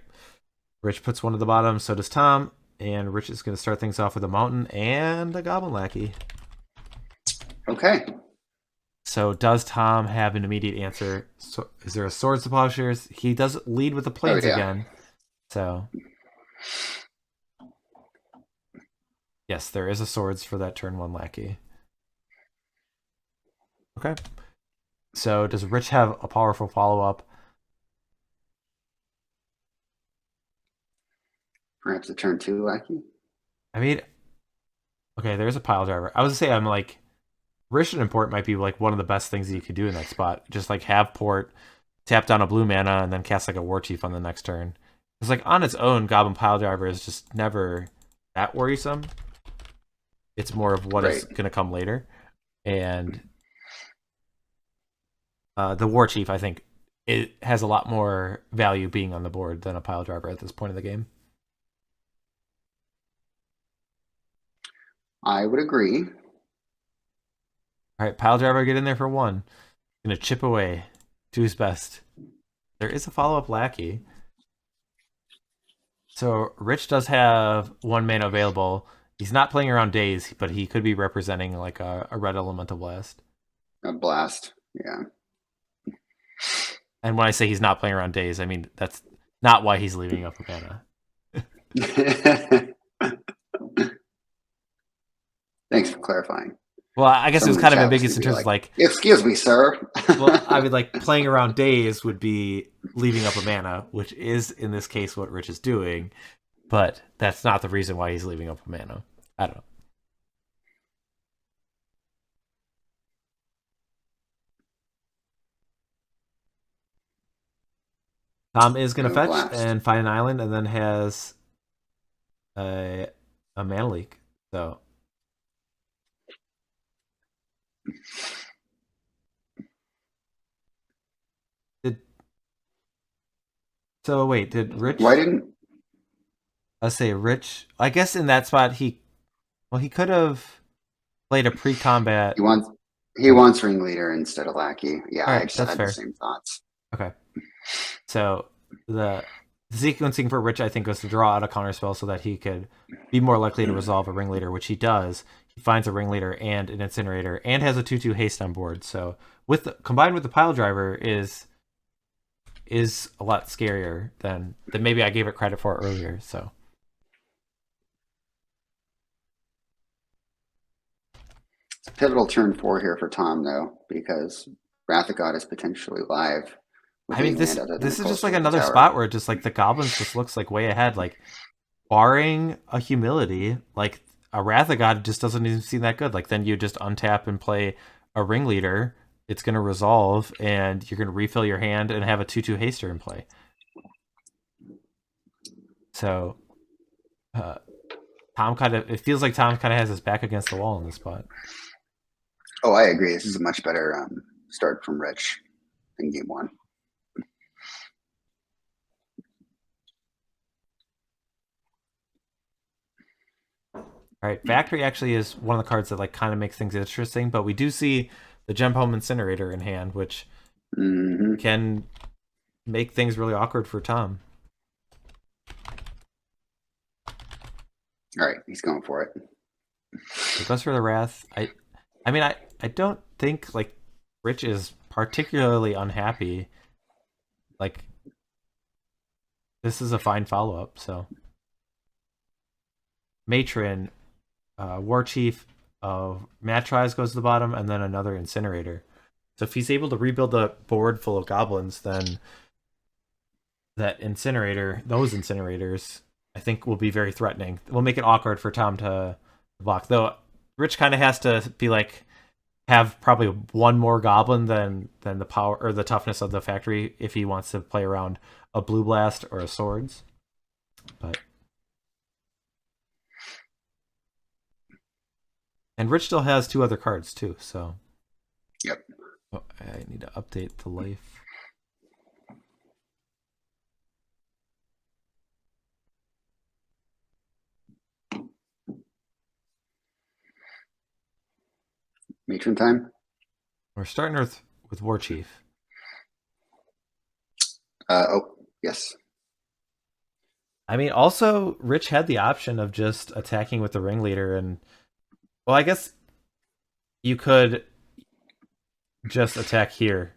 Rich puts 1 at the bottom, so does Tom. And Rich is going to start things off with a mountain and a goblin lackey. Okay. So does Tom have an immediate answer? So, is there a swords to plowshares? He does lead with the plains again. So yes, there is a swords for that turn 1 lackey. Okay. So does Rich have a powerful follow-up? Perhaps a turn 2 lackey. I mean, okay, there's a pile driver. I was gonna say, I'm like, Rich and Port might be like one of the best things that you could do in that spot. Just like have Port, tap down a blue mana, and then cast like a War Chief on the next turn. It's like on its own, Goblin Pile Driver is just never that worrisome. It's more of what is going to come later. And the War Chief, I think, it has a lot more value being on the board than a Pile Driver at this point of the game. I would agree. All right, Pile Driver, get in there for 1. Going to chip away. Do his best. There is a follow-up lackey. So Rich does have 1 mana available. He's not playing around days, but he could be representing like a red elemental blast. A blast, yeah. And when I say he's not playing around days, I mean that's not why he's leaving up a mana. Thanks for clarifying. Well, I guess it was kind of ambiguous in terms of like, excuse me, sir. Well, I mean, like playing around days would be leaving up a mana, which is in this case what Rich is doing, but that's not the reason why he's leaving up a mana. I don't know. Tom is going to fetch and find an island, and then has a mana leak. So. Did Rich? Why didn't I say Rich? I guess in that spot he could have played a pre-combat. He wants ringleader instead of lackey. Yeah, right, I just had the same thoughts. Okay, so the sequencing for Rich, I think, was to draw out a counterspell so that he could be more likely to resolve a ringleader, which he does. He finds a ringleader and an incinerator, and has a 2/2 haste on board. So combined with the pile driver is a lot scarier than maybe I gave it credit for earlier. So it's a pivotal turn 4 here for Tom, though, because Wrath of God is potentially live. I mean, this is just like another spot where just like the goblins just looks like way ahead. Like barring a humility, like a Wrath of God just doesn't even seem that good. Like then you just untap and play a ringleader. It's going to resolve, and you're going to refill your hand and have a 2/2 haster in play. So, it feels like Tom kind of has his back against the wall in this spot. Oh, I agree. This is a much better start from Rich in game 1. All right, Factory actually is one of the cards that like kind of makes things interesting, but we do see the Gem-Home Incinerator in hand, which can make things really awkward for Tom. All right, he's going for it. He goes for the Wrath. I mean, I don't think like Rich is particularly unhappy. Like this is a fine follow-up. So Matron, War Chief of Matrise goes to the bottom, and then another Incinerator. So if he's able to rebuild a board full of goblins, then those incinerators, I think, will be very threatening. It will make it awkward for Tom to block. Though Rich kind of has to be like, have probably one more goblin than the power or the toughness of the factory if he wants to play around a blue blast or a swords. But and Rich still has 2 other cards too, so Yep. oh, I need to update the life. Matron time. We're starting with War Chief. Oh, yes. I mean, also Rich had the option of just attacking with the ringleader, and well, I guess you could just attack here,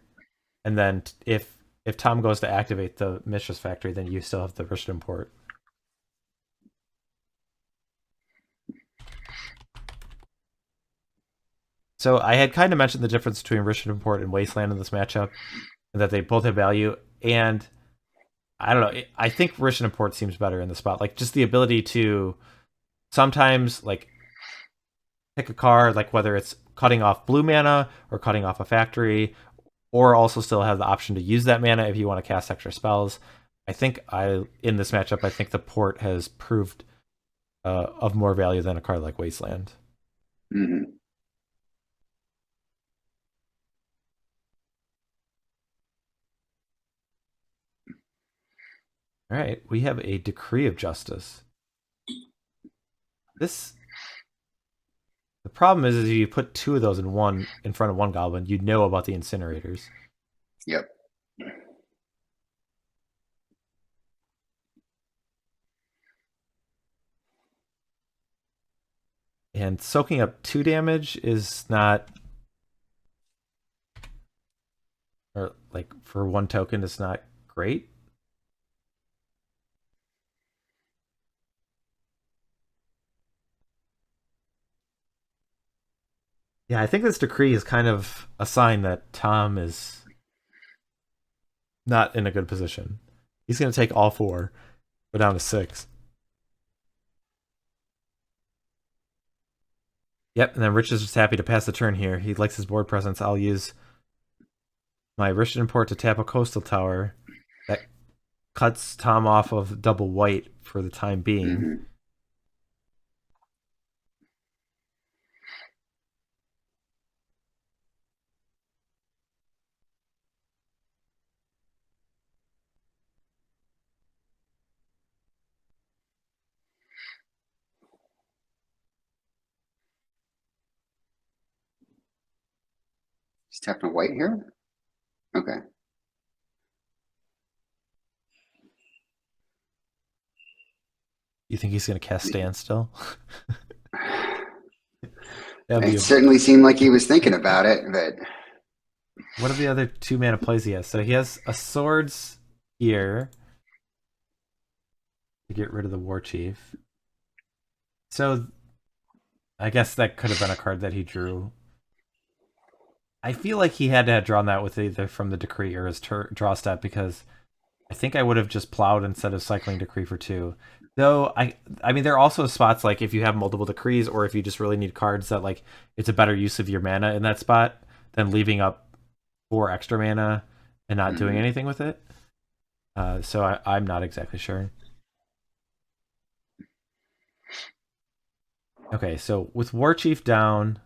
and then if Tom goes to activate the Mistress Factory, then you still have the Rich import. So I had kind of mentioned the difference between Rich import and Wasteland in this matchup, and that they both have value. And I don't know, I think Rich import seems better in the spot. Like just the ability to sometimes like pick a card, like whether it's cutting off blue mana or cutting off a factory, or also still have the option to use that mana if you want to cast extra spells. I think in this matchup, I think the port has proved of more value than a card like Wasteland. Mm-hmm. All right, we have a Decree of Justice. The problem is if you put 2 of those in front of one goblin, you know about the incinerators. Yep. And soaking up 2 damage is not, or like for 1 token, is not great. Yeah, I think this decree is kind of a sign that Tom is not in a good position. He's going to take all 4, go down to 6. Yep, and then Rich is just happy to pass the turn here. He likes his board presence. I'll use my Rich import to tap a coastal tower that cuts Tom off of double white for the time being. Mm-hmm. He's tapping a white here. Okay. You think he's going to cast Standstill? It certainly seemed like he was thinking about it, but What are the other 2 mana plays he has? So he has a Swords here to get rid of the War Chief. So I guess that could have been a card that he drew. I feel like he had to have drawn that with either from the Decree or his draw step, because I think I would have just plowed instead of cycling Decree for 2. Though I mean, there are also spots like if you have multiple Decrees, or if you just really need cards that like it's a better use of your mana in that spot than leaving up 4 extra mana and not doing anything with it. So I'm not exactly sure. Okay, so with War Chief down,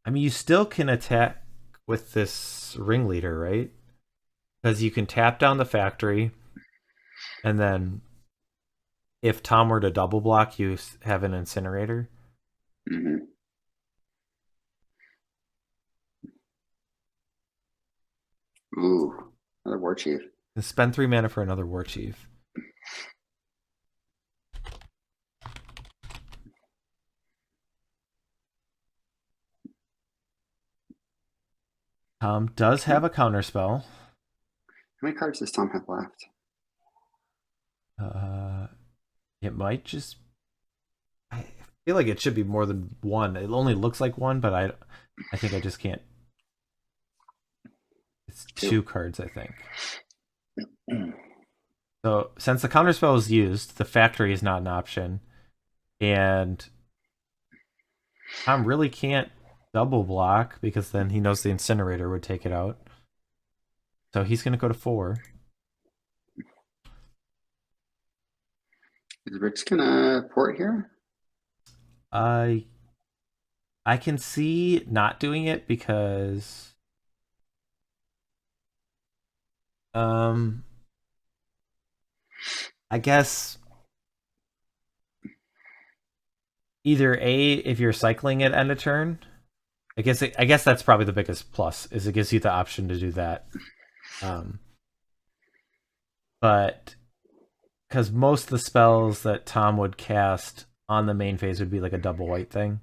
I mean, you still can attack with this Ringleader, right? Because you can tap down the factory, and then if Tom were to double block, you have an incinerator. mm-hmm. Ooh, another War Chief. And spend 3 mana for another War Chief. Tom does have a counterspell. How many cards does Tom have left? It might just. I feel like it should be more than 1. It only looks like 1, but I think I just can't. It's 2 cards, I think. So since the counterspell is used, the factory is not an option, and Tom really can't double block because then he knows the incinerator would take it out. So he's going to go to 4. Is Rich gonna port here? I can see not doing it because um I guess either A, if you're cycling at end of turn, I guess that's probably the biggest plus is it gives you the option to do that. But because most of the spells that Tom would cast on the main phase would be like a double white thing,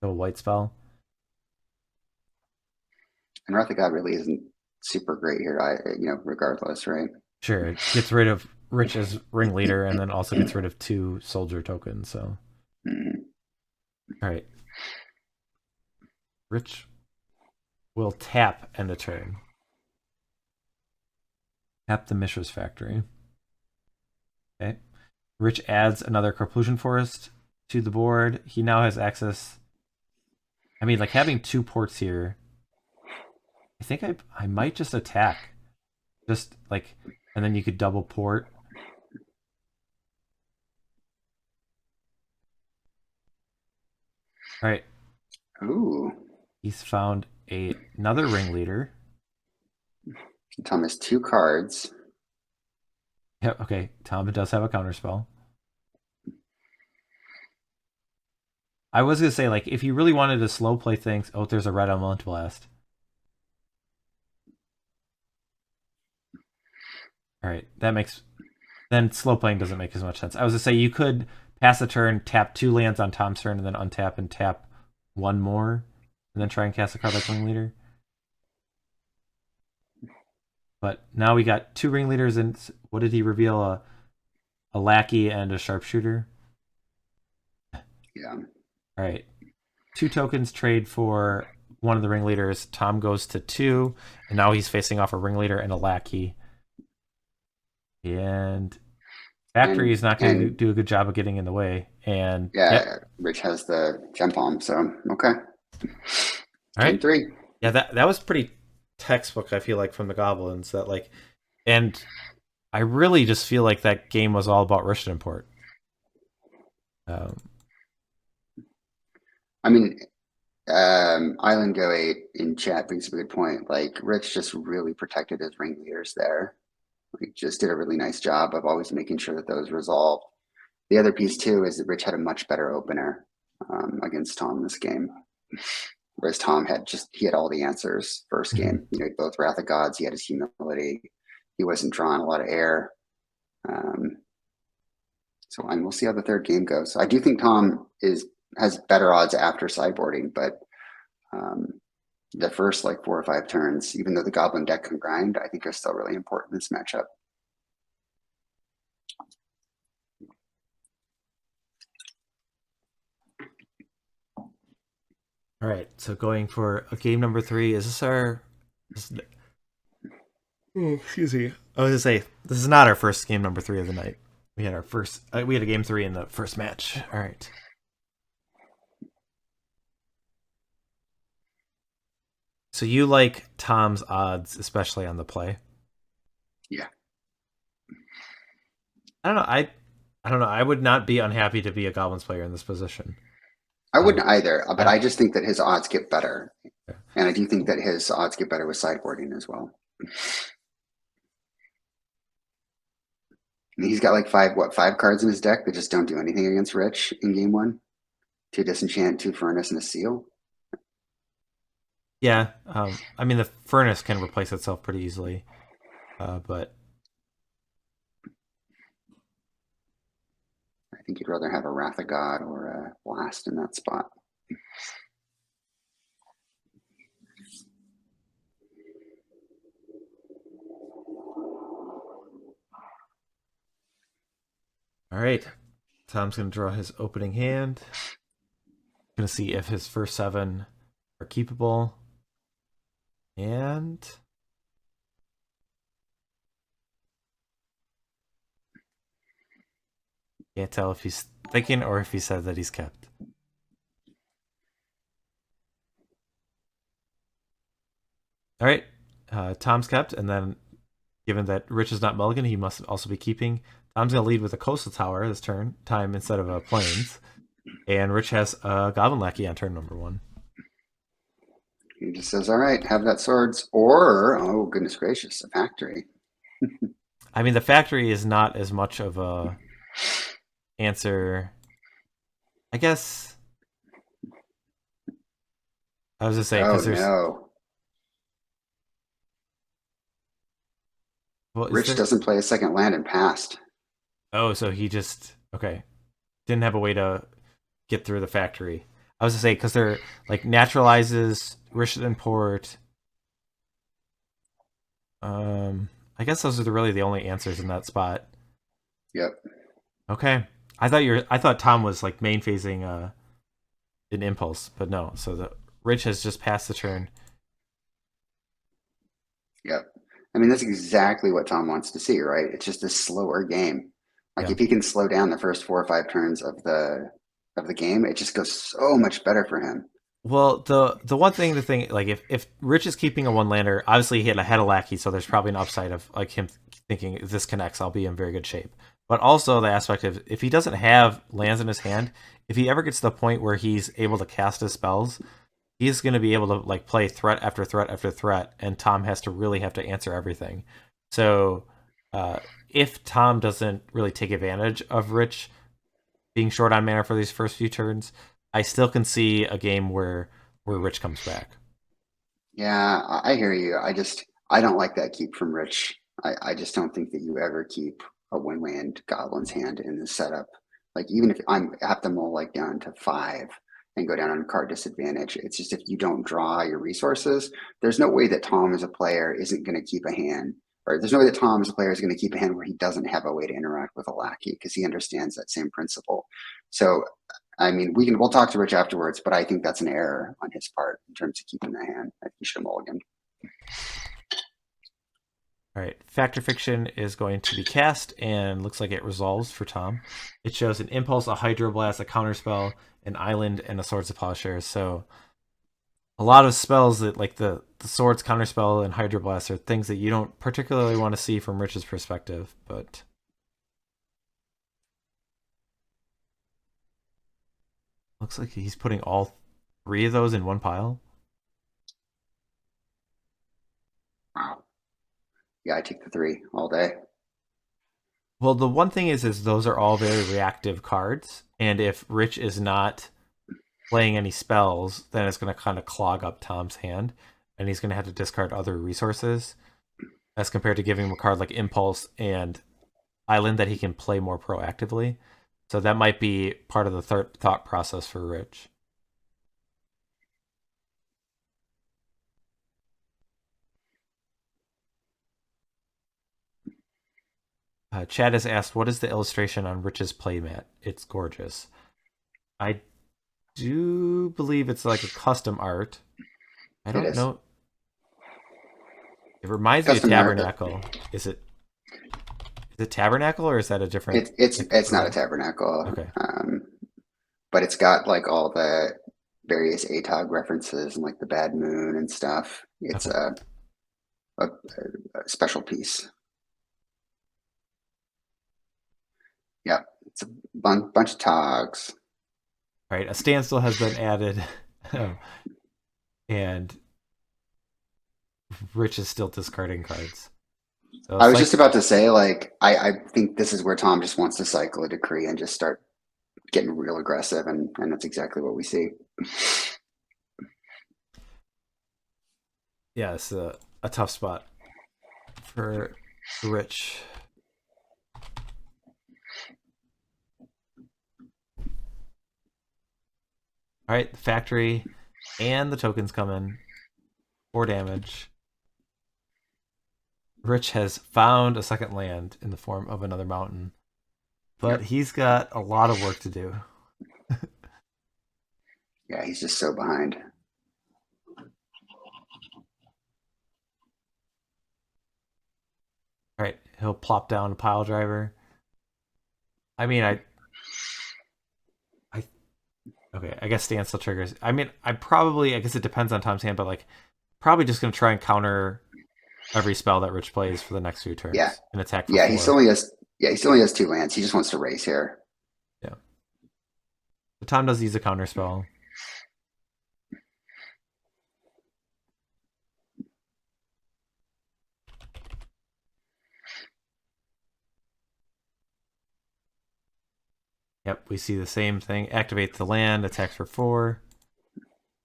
a white spell. And Wrath of God really isn't super great here, regardless, right? Sure, it gets rid of Rich as ringleader and then also gets rid of 2 soldier tokens. So, all right, Rich will tap end of turn. Tap the Mishra's Factory. Okay. Rich adds another Carplusian Forest to the board. He now has access. I mean, like having 2 ports here. I think I might just attack. Just like, and then you could double port. All right. Ooh. He's found another ringleader. Tom has 2 cards. Yep. Okay. Tom does have a counterspell. I was gonna say, like, if you really wanted to slow play things, oh, there's a red Element Blast. All right, that makes then slow playing doesn't make as much sense. I was gonna say you could pass a turn, tap 2 lands on Tom's turn, and then untap and tap 1 more, and then try and cast a card like Ringleader. But now we got 2 ringleaders, and what did he reveal? A lackey and a sharpshooter. Yeah. All right, 2 tokens trade for one of the ringleaders. Tom goes to 2, and now he's facing off a ringleader and a lackey. And Factory is not going to do a good job of getting in the way. And yeah, yep. Rich has the gem palm, so okay. All right. Turn 3. Yeah, that was pretty textbook, I feel like, from the Goblins. That like, and I really just feel like that game was all about Russian import. I mean, Island Go 8 in chat brings up a good point. Like, Rich just really protected his ringleaders there. Like, just did a really nice job of always making sure that those resolved. The other piece, too, is that Rich had a much better opener against Tom this game. Whereas Tom had all the answers first game. You know, both Wrath of Gods, he had his humility. He wasn't drawing a lot of air. And we'll see how the third game goes. I do think Tom has better odds after sideboarding, but the first like 4 or 5 turns, even though the Goblin deck can grind, I think are still really important in this matchup. All right, so going for a game number 3. Is this our? Oh, excuse me. I was gonna say this is not our first game number 3 of the night. We had our first. We had a game 3 in the first match. All right. So you like Tom's odds, especially on the play? Yeah. I don't know. I don't know. I would not be unhappy to be a Goblins player in this position. I wouldn't either, but I just think that his odds get better. Yeah. And I do think that his odds get better with sideboarding as well. And he's got like 5 cards in his deck that just don't do anything against Rich in game 1? 2 Disenchant, 2 Furnace, and a Seal. Yeah. I mean, the Furnace can replace itself pretty easily. But I think you'd rather have a Wrath of God or a Blast in that spot. all right. Tom's going to draw his opening hand. Going to see if his first 7 are keepable. And can't tell if he's thinking or if he said that he's kept. All right. Tom's kept, and then given that Rich is not Mulligan, he must also be keeping. Tom's going to lead with a coastal tower this time instead of a plains. And Rich has a Goblin Lackey on turn number 1. He just says, all right, have that swords. Or, oh, goodness gracious, a factory. I mean, the factory is not as much of a answer. I guess I was just saying Oh, because there's no. well, is Rich there? doesn't play a second land and passed. Oh, so he just okay didn't have a way to get through the factory. I was to say because they're like naturalizes Richland Port. I guess those are really the only answers in that spot. Yep. Okay, I thought Tom was like main phasing an impulse, but no. So the Rich has just passed the turn. Yep. I mean, that's exactly what Tom wants to see, right? It's just a slower game. Like Yeah. if he can slow down the first 4 or 5 turns of the game, it just goes so much better for him. Well, the one thing to think like if Rich is keeping a one lander, obviously he had a lackey, so there's probably an upside of like him thinking if this connects, I'll be in very good shape. But also the aspect of if he doesn't have lands in his hand, if he ever gets to the point where he's able to cast his spells, he's going to be able to like play threat after threat after threat, and Tom has to really have to answer everything. So if Tom doesn't really take advantage of Rich being short on mana for these first few turns, I still can see a game where Rich comes back. Yeah, I hear you. I don't like that keep from Rich. I just don't think that you ever keep a one land Goblin's hand in the setup. Like even if I have to mull like down to 5 and go down on card disadvantage, it's just if you don't draw your resources, there's no way that Tom as a player isn't going to keep a hand, or there's no way that Tom as a player is going to keep a hand where he doesn't have a way to interact with a lackey because he understands that same principle. So I mean, we'll talk to Rich afterwards, but I think that's an error on his part in terms of keeping the hand. I think he should have mulliganed. All right, Factor Fiction is going to be cast, and looks like it resolves for Tom. It shows an Impulse, a Hydroblast, a Counterspell, an Island, and a Swords of Plowshare. So a lot of spells that like the Swords, Counterspell, and Hydroblast are things that you don't particularly want to see from Rich's perspective, but looks like he's putting all 3 of those in one pile. Wow. Yeah, I take the 3 all day. Well, the one thing is those are all very reactive cards, and if Rich is not playing any spells, then it's going to kind of clog up Tom's hand, and he's going to have to discard other resources as compared to giving him a card like Impulse and Island that he can play more proactively. So that might be part of the thought process for Rich. Chad has asked, "What is the illustration on Rich's playmat?" It's gorgeous. I do believe it's like a custom art. I It don't is. know. It reminds me of Custom art. Tabernacle. Is it Tabernacle or is that a different like It's not a early? tabernacle, Okay. but it's got like all the various ATOG references and like the bad moon and stuff. It's Okay. a special piece. Yep. It's a bunch of togs. All right. A standstill has been added, and Rich is still discarding cards. So I it's was just like, about to say, like, I think this is where Tom just wants to cycle a decree and just start getting real aggressive, and that's exactly what we see. yeah, it's a tough spot for Rich. All right. The factory and the tokens come in. 4 damage. Rich has found a second land in the form of another mountain, but Yep. he's got a lot of work to do. Yeah, he's just so behind. All right, he'll plop down a pile driver. I mean, okay. I guess standstill triggers. I mean, I guess it depends on Tom's hand, but like probably just going to try and counter every spell that Rich plays for the next few turns Yeah. and attack for Yeah, 4. he still only has 2 lands. He just wants to raise here. Yeah. So Tom does use a counter spell. Yep, we see the same thing. Activate the land, attacks for 4.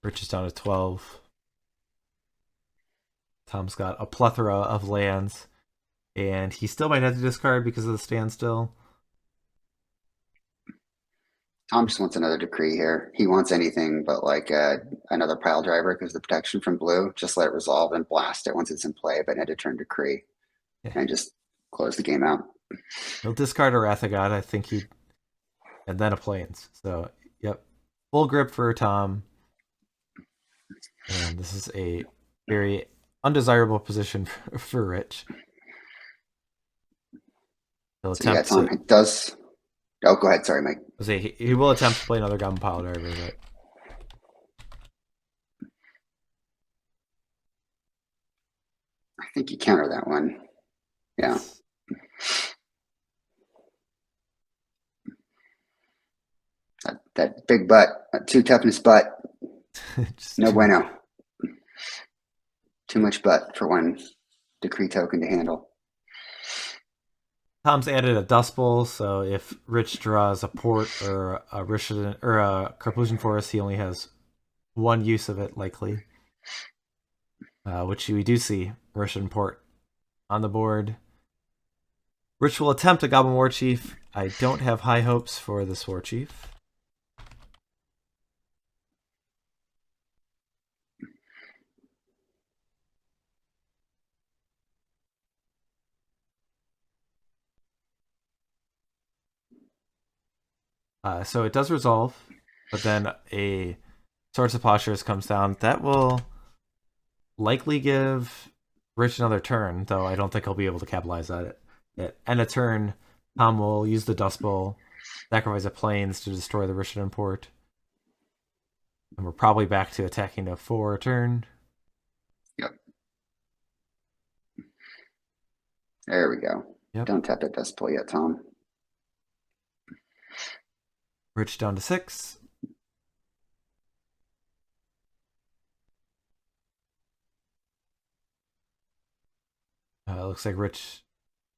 Rich is down to 12. Tom's got a plethora of lands, and he still might have to discard because of the standstill. Tom just wants another decree here. He wants anything but like another pile driver because the protection from blue. Just let it resolve and blast it once it's in play, but end of turn decree. Yeah. And just close the game out. He'll discard a Wrath of God, I think he, and then a Plains. So, yep, full grip for Tom. And this is a very undesirable position for Rich. He'll So yeah, attempt Tom does. Oh, go ahead. Sorry, Mike. he will attempt to play another Goblin Pile Driver, but I think you counter that one. Yeah. That big butt, that 2 toughness butt. No bueno. Too much butt for one decree token to handle. Tom's added a Dust Bowl, so if Rich draws a Port or a Rishadan or a Carplusian Forest, he only has one use of it, likely. Which we do see Rishadan Port on the board. Rich will attempt a Goblin War Chief. I don't have high hopes for this War Chief. So it does resolve, but then a Swords of Plowshares comes down. That will likely give Rich another turn, though I don't think he'll be able to capitalize on it. End of turn, Tom will use the Dust Bowl, sacrifice a Plains to destroy the Rishadan Port. And we're probably back to attacking a 4 turn. Yep. There we go. Yep. Don't tap that Dust Bowl yet, Tom. Rich down to 6. Looks like Rich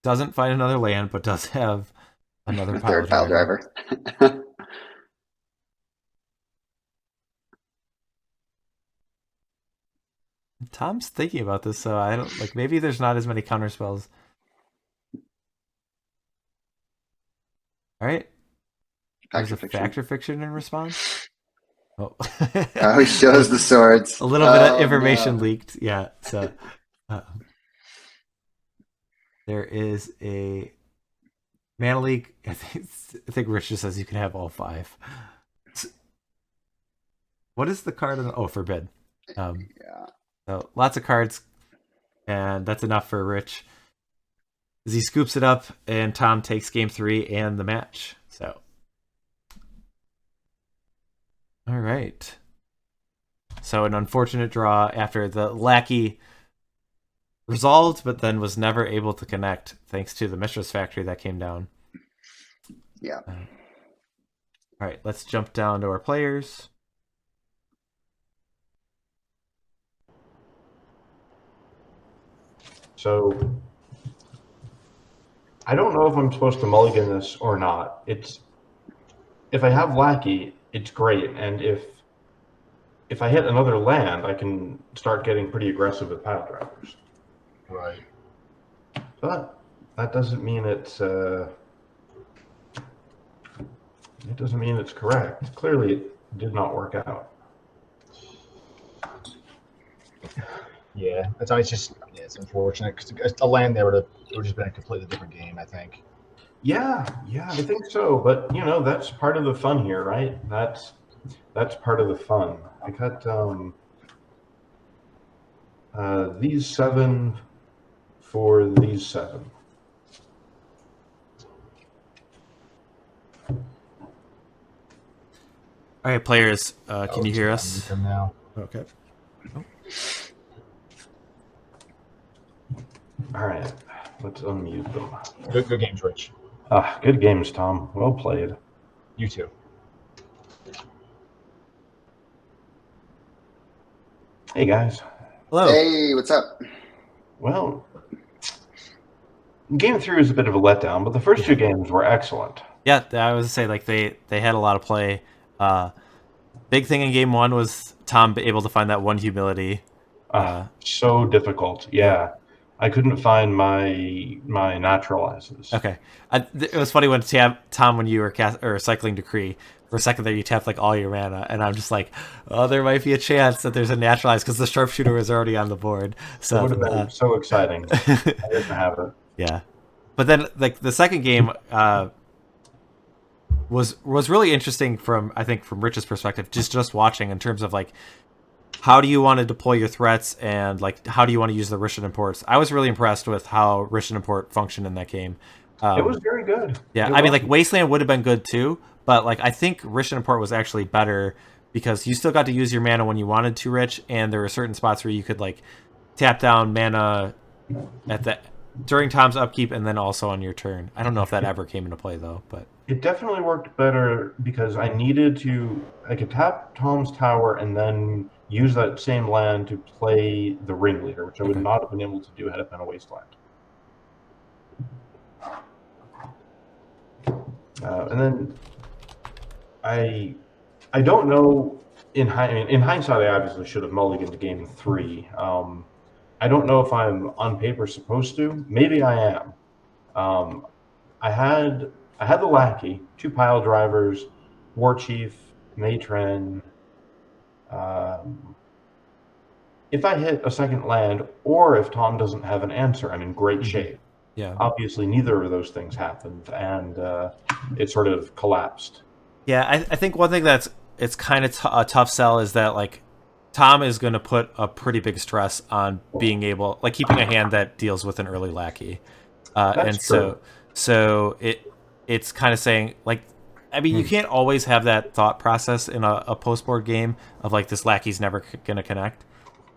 doesn't find another land, but does have another third pile driver. Tom's thinking about this, so I don't like. Maybe there's not as many counter spells. All right. There's a Fact or Fiction in response. Oh, oh, he shows the swords. A little bit of information leaked. Yeah. So there is a Mana League. I think Rich just says you can have all 5. What is the card? Forbid. Yeah. So lots of cards, and that's enough for Rich. As he scoops it up, and Tom takes game 3 and the match. So, all right. So an unfortunate draw after the Lackey resolved, but then was never able to connect thanks to the Mistress Factory that came down. Yeah. All right, let's jump down to our players. So I don't know if I'm supposed to mulligan this or not. If I have Lackey, it's great, and if I hit another land, I can start getting pretty aggressive with pile drivers. Right. But that doesn't mean it's correct. Clearly, it did not work out. Yeah, it's unfortunate because a land there would have just been a completely different game, I think. Yeah, I think so. But that's part of the fun here, right? That's part of the fun. I got these 7 for these 7. All right, players, can you hear us? Now. Okay. Oh. All right, let's unmute them. Good games, Rich. Good games, Tom. Well played. You too. Hey, guys. Hello. Hey, what's up? Well, game 3 was a bit of a letdown, but the first two games were excellent. Yeah, I was to say like they had a lot of play. Big thing in game 1 was Tom able to find that one humility. So difficult. Yeah. I couldn't find my naturalizes. Okay, it was funny when Tom, when you were cycling Decree, for a second there you tapped like all your mana, and I'm just like, oh, there might be a chance that there's a naturalize because the sharpshooter was already on the board. So it would have been so exciting. I didn't have it. Yeah, but then like the second game was really interesting from Rich's perspective, just watching in terms of like how do you want to deploy your threats and like how do you want to use the Rishon imports. I was really impressed with how Rishon import functioned in that game. It was very good. Yeah, I mean like Wasteland would have been good too, but like I think Rishon import was actually better because you still got to use your mana when you wanted to, Rich, and there were certain spots where you could like tap down mana during Tom's upkeep and then also on your turn. I don't know if that ever came into play though, but it definitely worked better because I could tap Tom's tower and then use that same land to play the Ringleader, which I would not have been able to do had it been a Wasteland. And then I don't know. In hindsight, I obviously should have mulliganed to game 3. I don't know if I'm on paper supposed to. Maybe I am. I had the Lackey, 2 pile drivers, War Chief, Matron. If I hit a second land, or if Tom doesn't have an answer, I'm in great shape. Yeah. Obviously, neither of those things happened, and it sort of collapsed. Yeah, I think one thing it's kind of a tough sell is that like Tom is going to put a pretty big stress on being able like keeping a hand that deals with an early Lackey, and true. so it's kind of saying like. I mean, you can't always have that thought process in a post-board game of like this Lackey's never going to connect.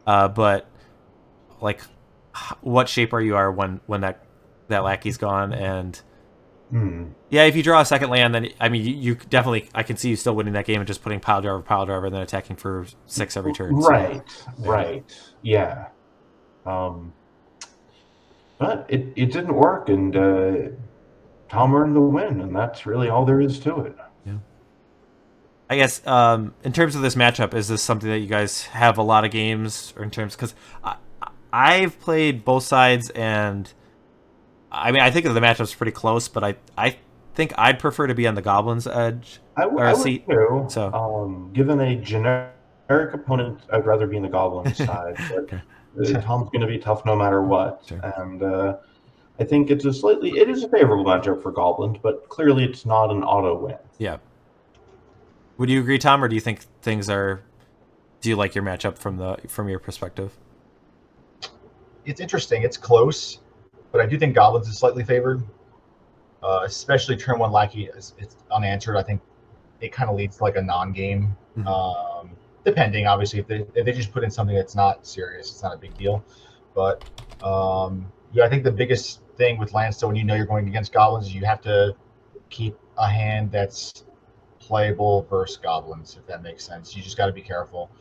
But like, what shape are you when that Lackey's gone? And yeah, if you draw a second land, then I mean, you definitely I can see you still winning that game and just putting pile driver, and then attacking for 6 every turn. Right, yeah. But it didn't work, and Tom earned the win, and that's really all there is to it. Yeah. I guess in terms of this matchup, is this something that you guys have a lot of games, or in terms because I've played both sides, and I mean I think the matchup's pretty close, but I think I'd prefer to be on the Goblins' edge seat. Too. So, given a generic opponent, I'd rather be in the Goblins' side. But Tom's going to be tough no matter what, and. I think it is a favorable matchup for Goblins, but clearly it's not an auto win. Yeah. Would you agree, Tom, or do you think do you like your matchup from your perspective? It's interesting. It's close, but I do think Goblins is slightly favored, especially turn 1 Lackey. It's unanswered. I think it kind of leads to like a non-game, depending, obviously. If they just put in something that's not serious, it's not a big deal. But yeah, I think the biggest thing with Landstone when you know you're going against Goblins is you have to keep a hand that's playable versus Goblins, if that makes sense. You just got to be careful.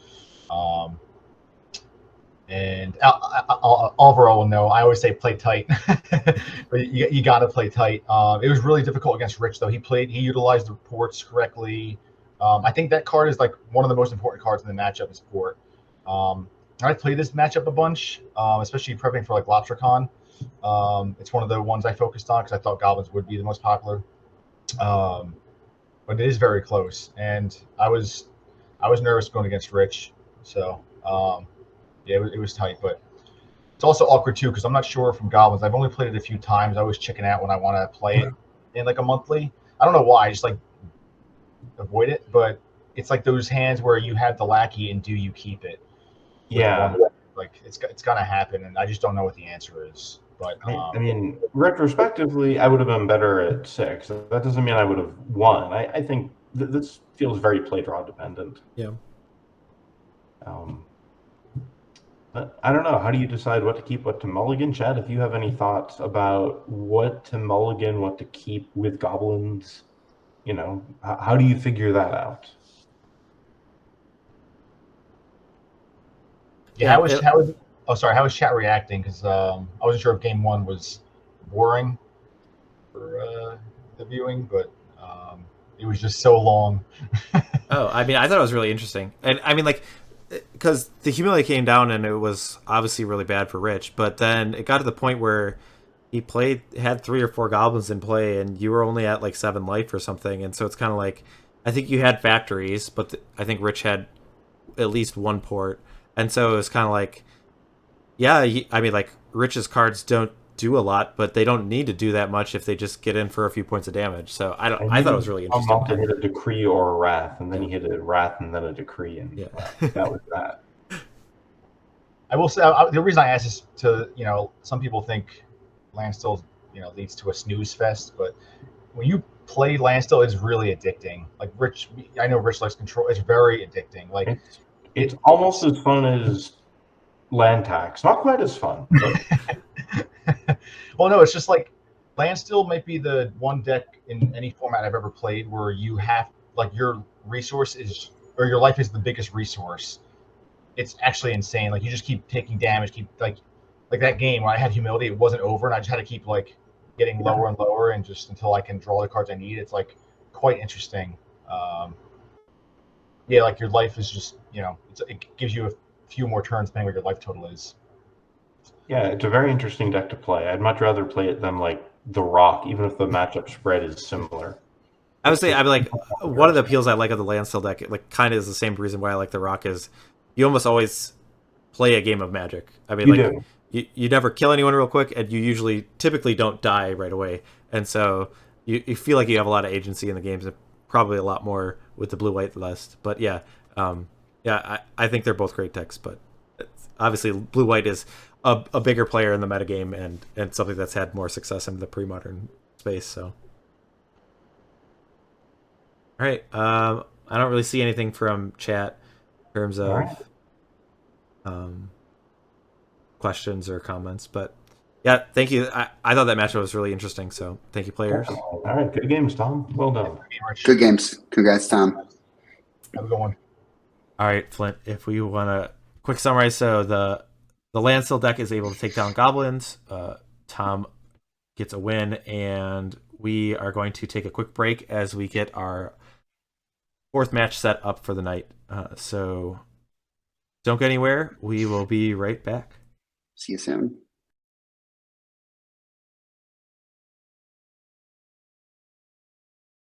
And Oliver will know, I always say play tight, but you got to play tight. It was really difficult against Rich, though. He utilized the ports correctly. I think that card is like one of the most important cards in the matchup is port. I played this matchup a bunch, especially prepping for like LobsterCon. It's one of the ones I focused on because I thought Goblins would be the most popular. But it is very close, and I was nervous going against Rich, so yeah, it was tight. But it's also awkward too because I'm not sure from Goblins. I've only played it a few times. I always chicken out when I want to play it in like a monthly. I don't know why. I just like avoid it, but it's like those hands where you have the Lackey and do you keep it? Yeah, like it's gonna happen, and I just don't know what the answer is. But I mean, retrospectively, I would have been better at 6. That doesn't mean I would have won. I think this feels very play draw dependent. Yeah. I don't know. How do you decide what to keep, what to mulligan? Chad, if you have any thoughts about what to mulligan, what to keep with goblins, how do you figure that out? Yeah, Yeah, how was chat reacting? Because I wasn't sure if game one was boring for the viewing, but it was just so long. Oh, I mean, I thought it was really interesting, and I mean, like, because the humility came down, and it was obviously really bad for Rich. But then it got to the point where had 3 or 4 goblins in play, and you were only at like 7 life or something, and so it's kind of like, I think you had factories, but I think Rich had at least 1 port, and so it was kind of like, yeah, I mean, like, Rich's cards don't do a lot, but they don't need to do that much if they just get in for a few points of damage. So I I thought it needed was really Tom interesting. not to hit a decree or a wrath, and then he hit a wrath and then a decree, and Yeah. that was that. I will say the reason I asked is to some people think Landstill leads to a snooze fest, but when you play Landstill, it's really addicting. Like Rich, I know Rich likes control. It's very addicting. Like It's almost as fun as land tax. Not quite as fun, but well, no, it's just like Landstill might be the one deck in any format I've ever played where you have like your resource is or your life is the biggest resource. It's actually insane. Like you just keep taking damage, keep like that game when I had humility, it wasn't over, and I just had to keep like getting lower and lower, and just until I can draw the cards I need. It's like quite interesting. Yeah, like your life is just it gives you a few more turns depending what your life total is. yeah, it's a very interesting deck to play. I'd much rather play it than like the Rock, even if the matchup spread is similar. I would say, I mean, like, one of the appeals I like of the Landstill deck, like, kind of is the same reason why I like the Rock, is you almost always play a game of Magic. I mean, You like, do. you never kill anyone real quick, and you typically don't die right away, and so you feel like you have a lot of agency in the games, and probably a lot more with the blue-white list. But yeah, I think they're both great decks, but obviously blue-white is a bigger player in the metagame, and something that's had more success in the pre-modern space, so. All right. I don't really see anything from chat in terms All right. of questions or comments, but yeah, thank you. I thought that matchup was really interesting, so thank you, players. All right. Good games, Tom. Well done. Good games. Congrats, Tom. Have a good one. All right, Flint. If we want to quick summarize, so the Landstill deck is able to take down goblins. Tom gets a win, and we are going to take a quick break as we get our 4th match set up for the night. So don't go anywhere. We will be right back. See you soon.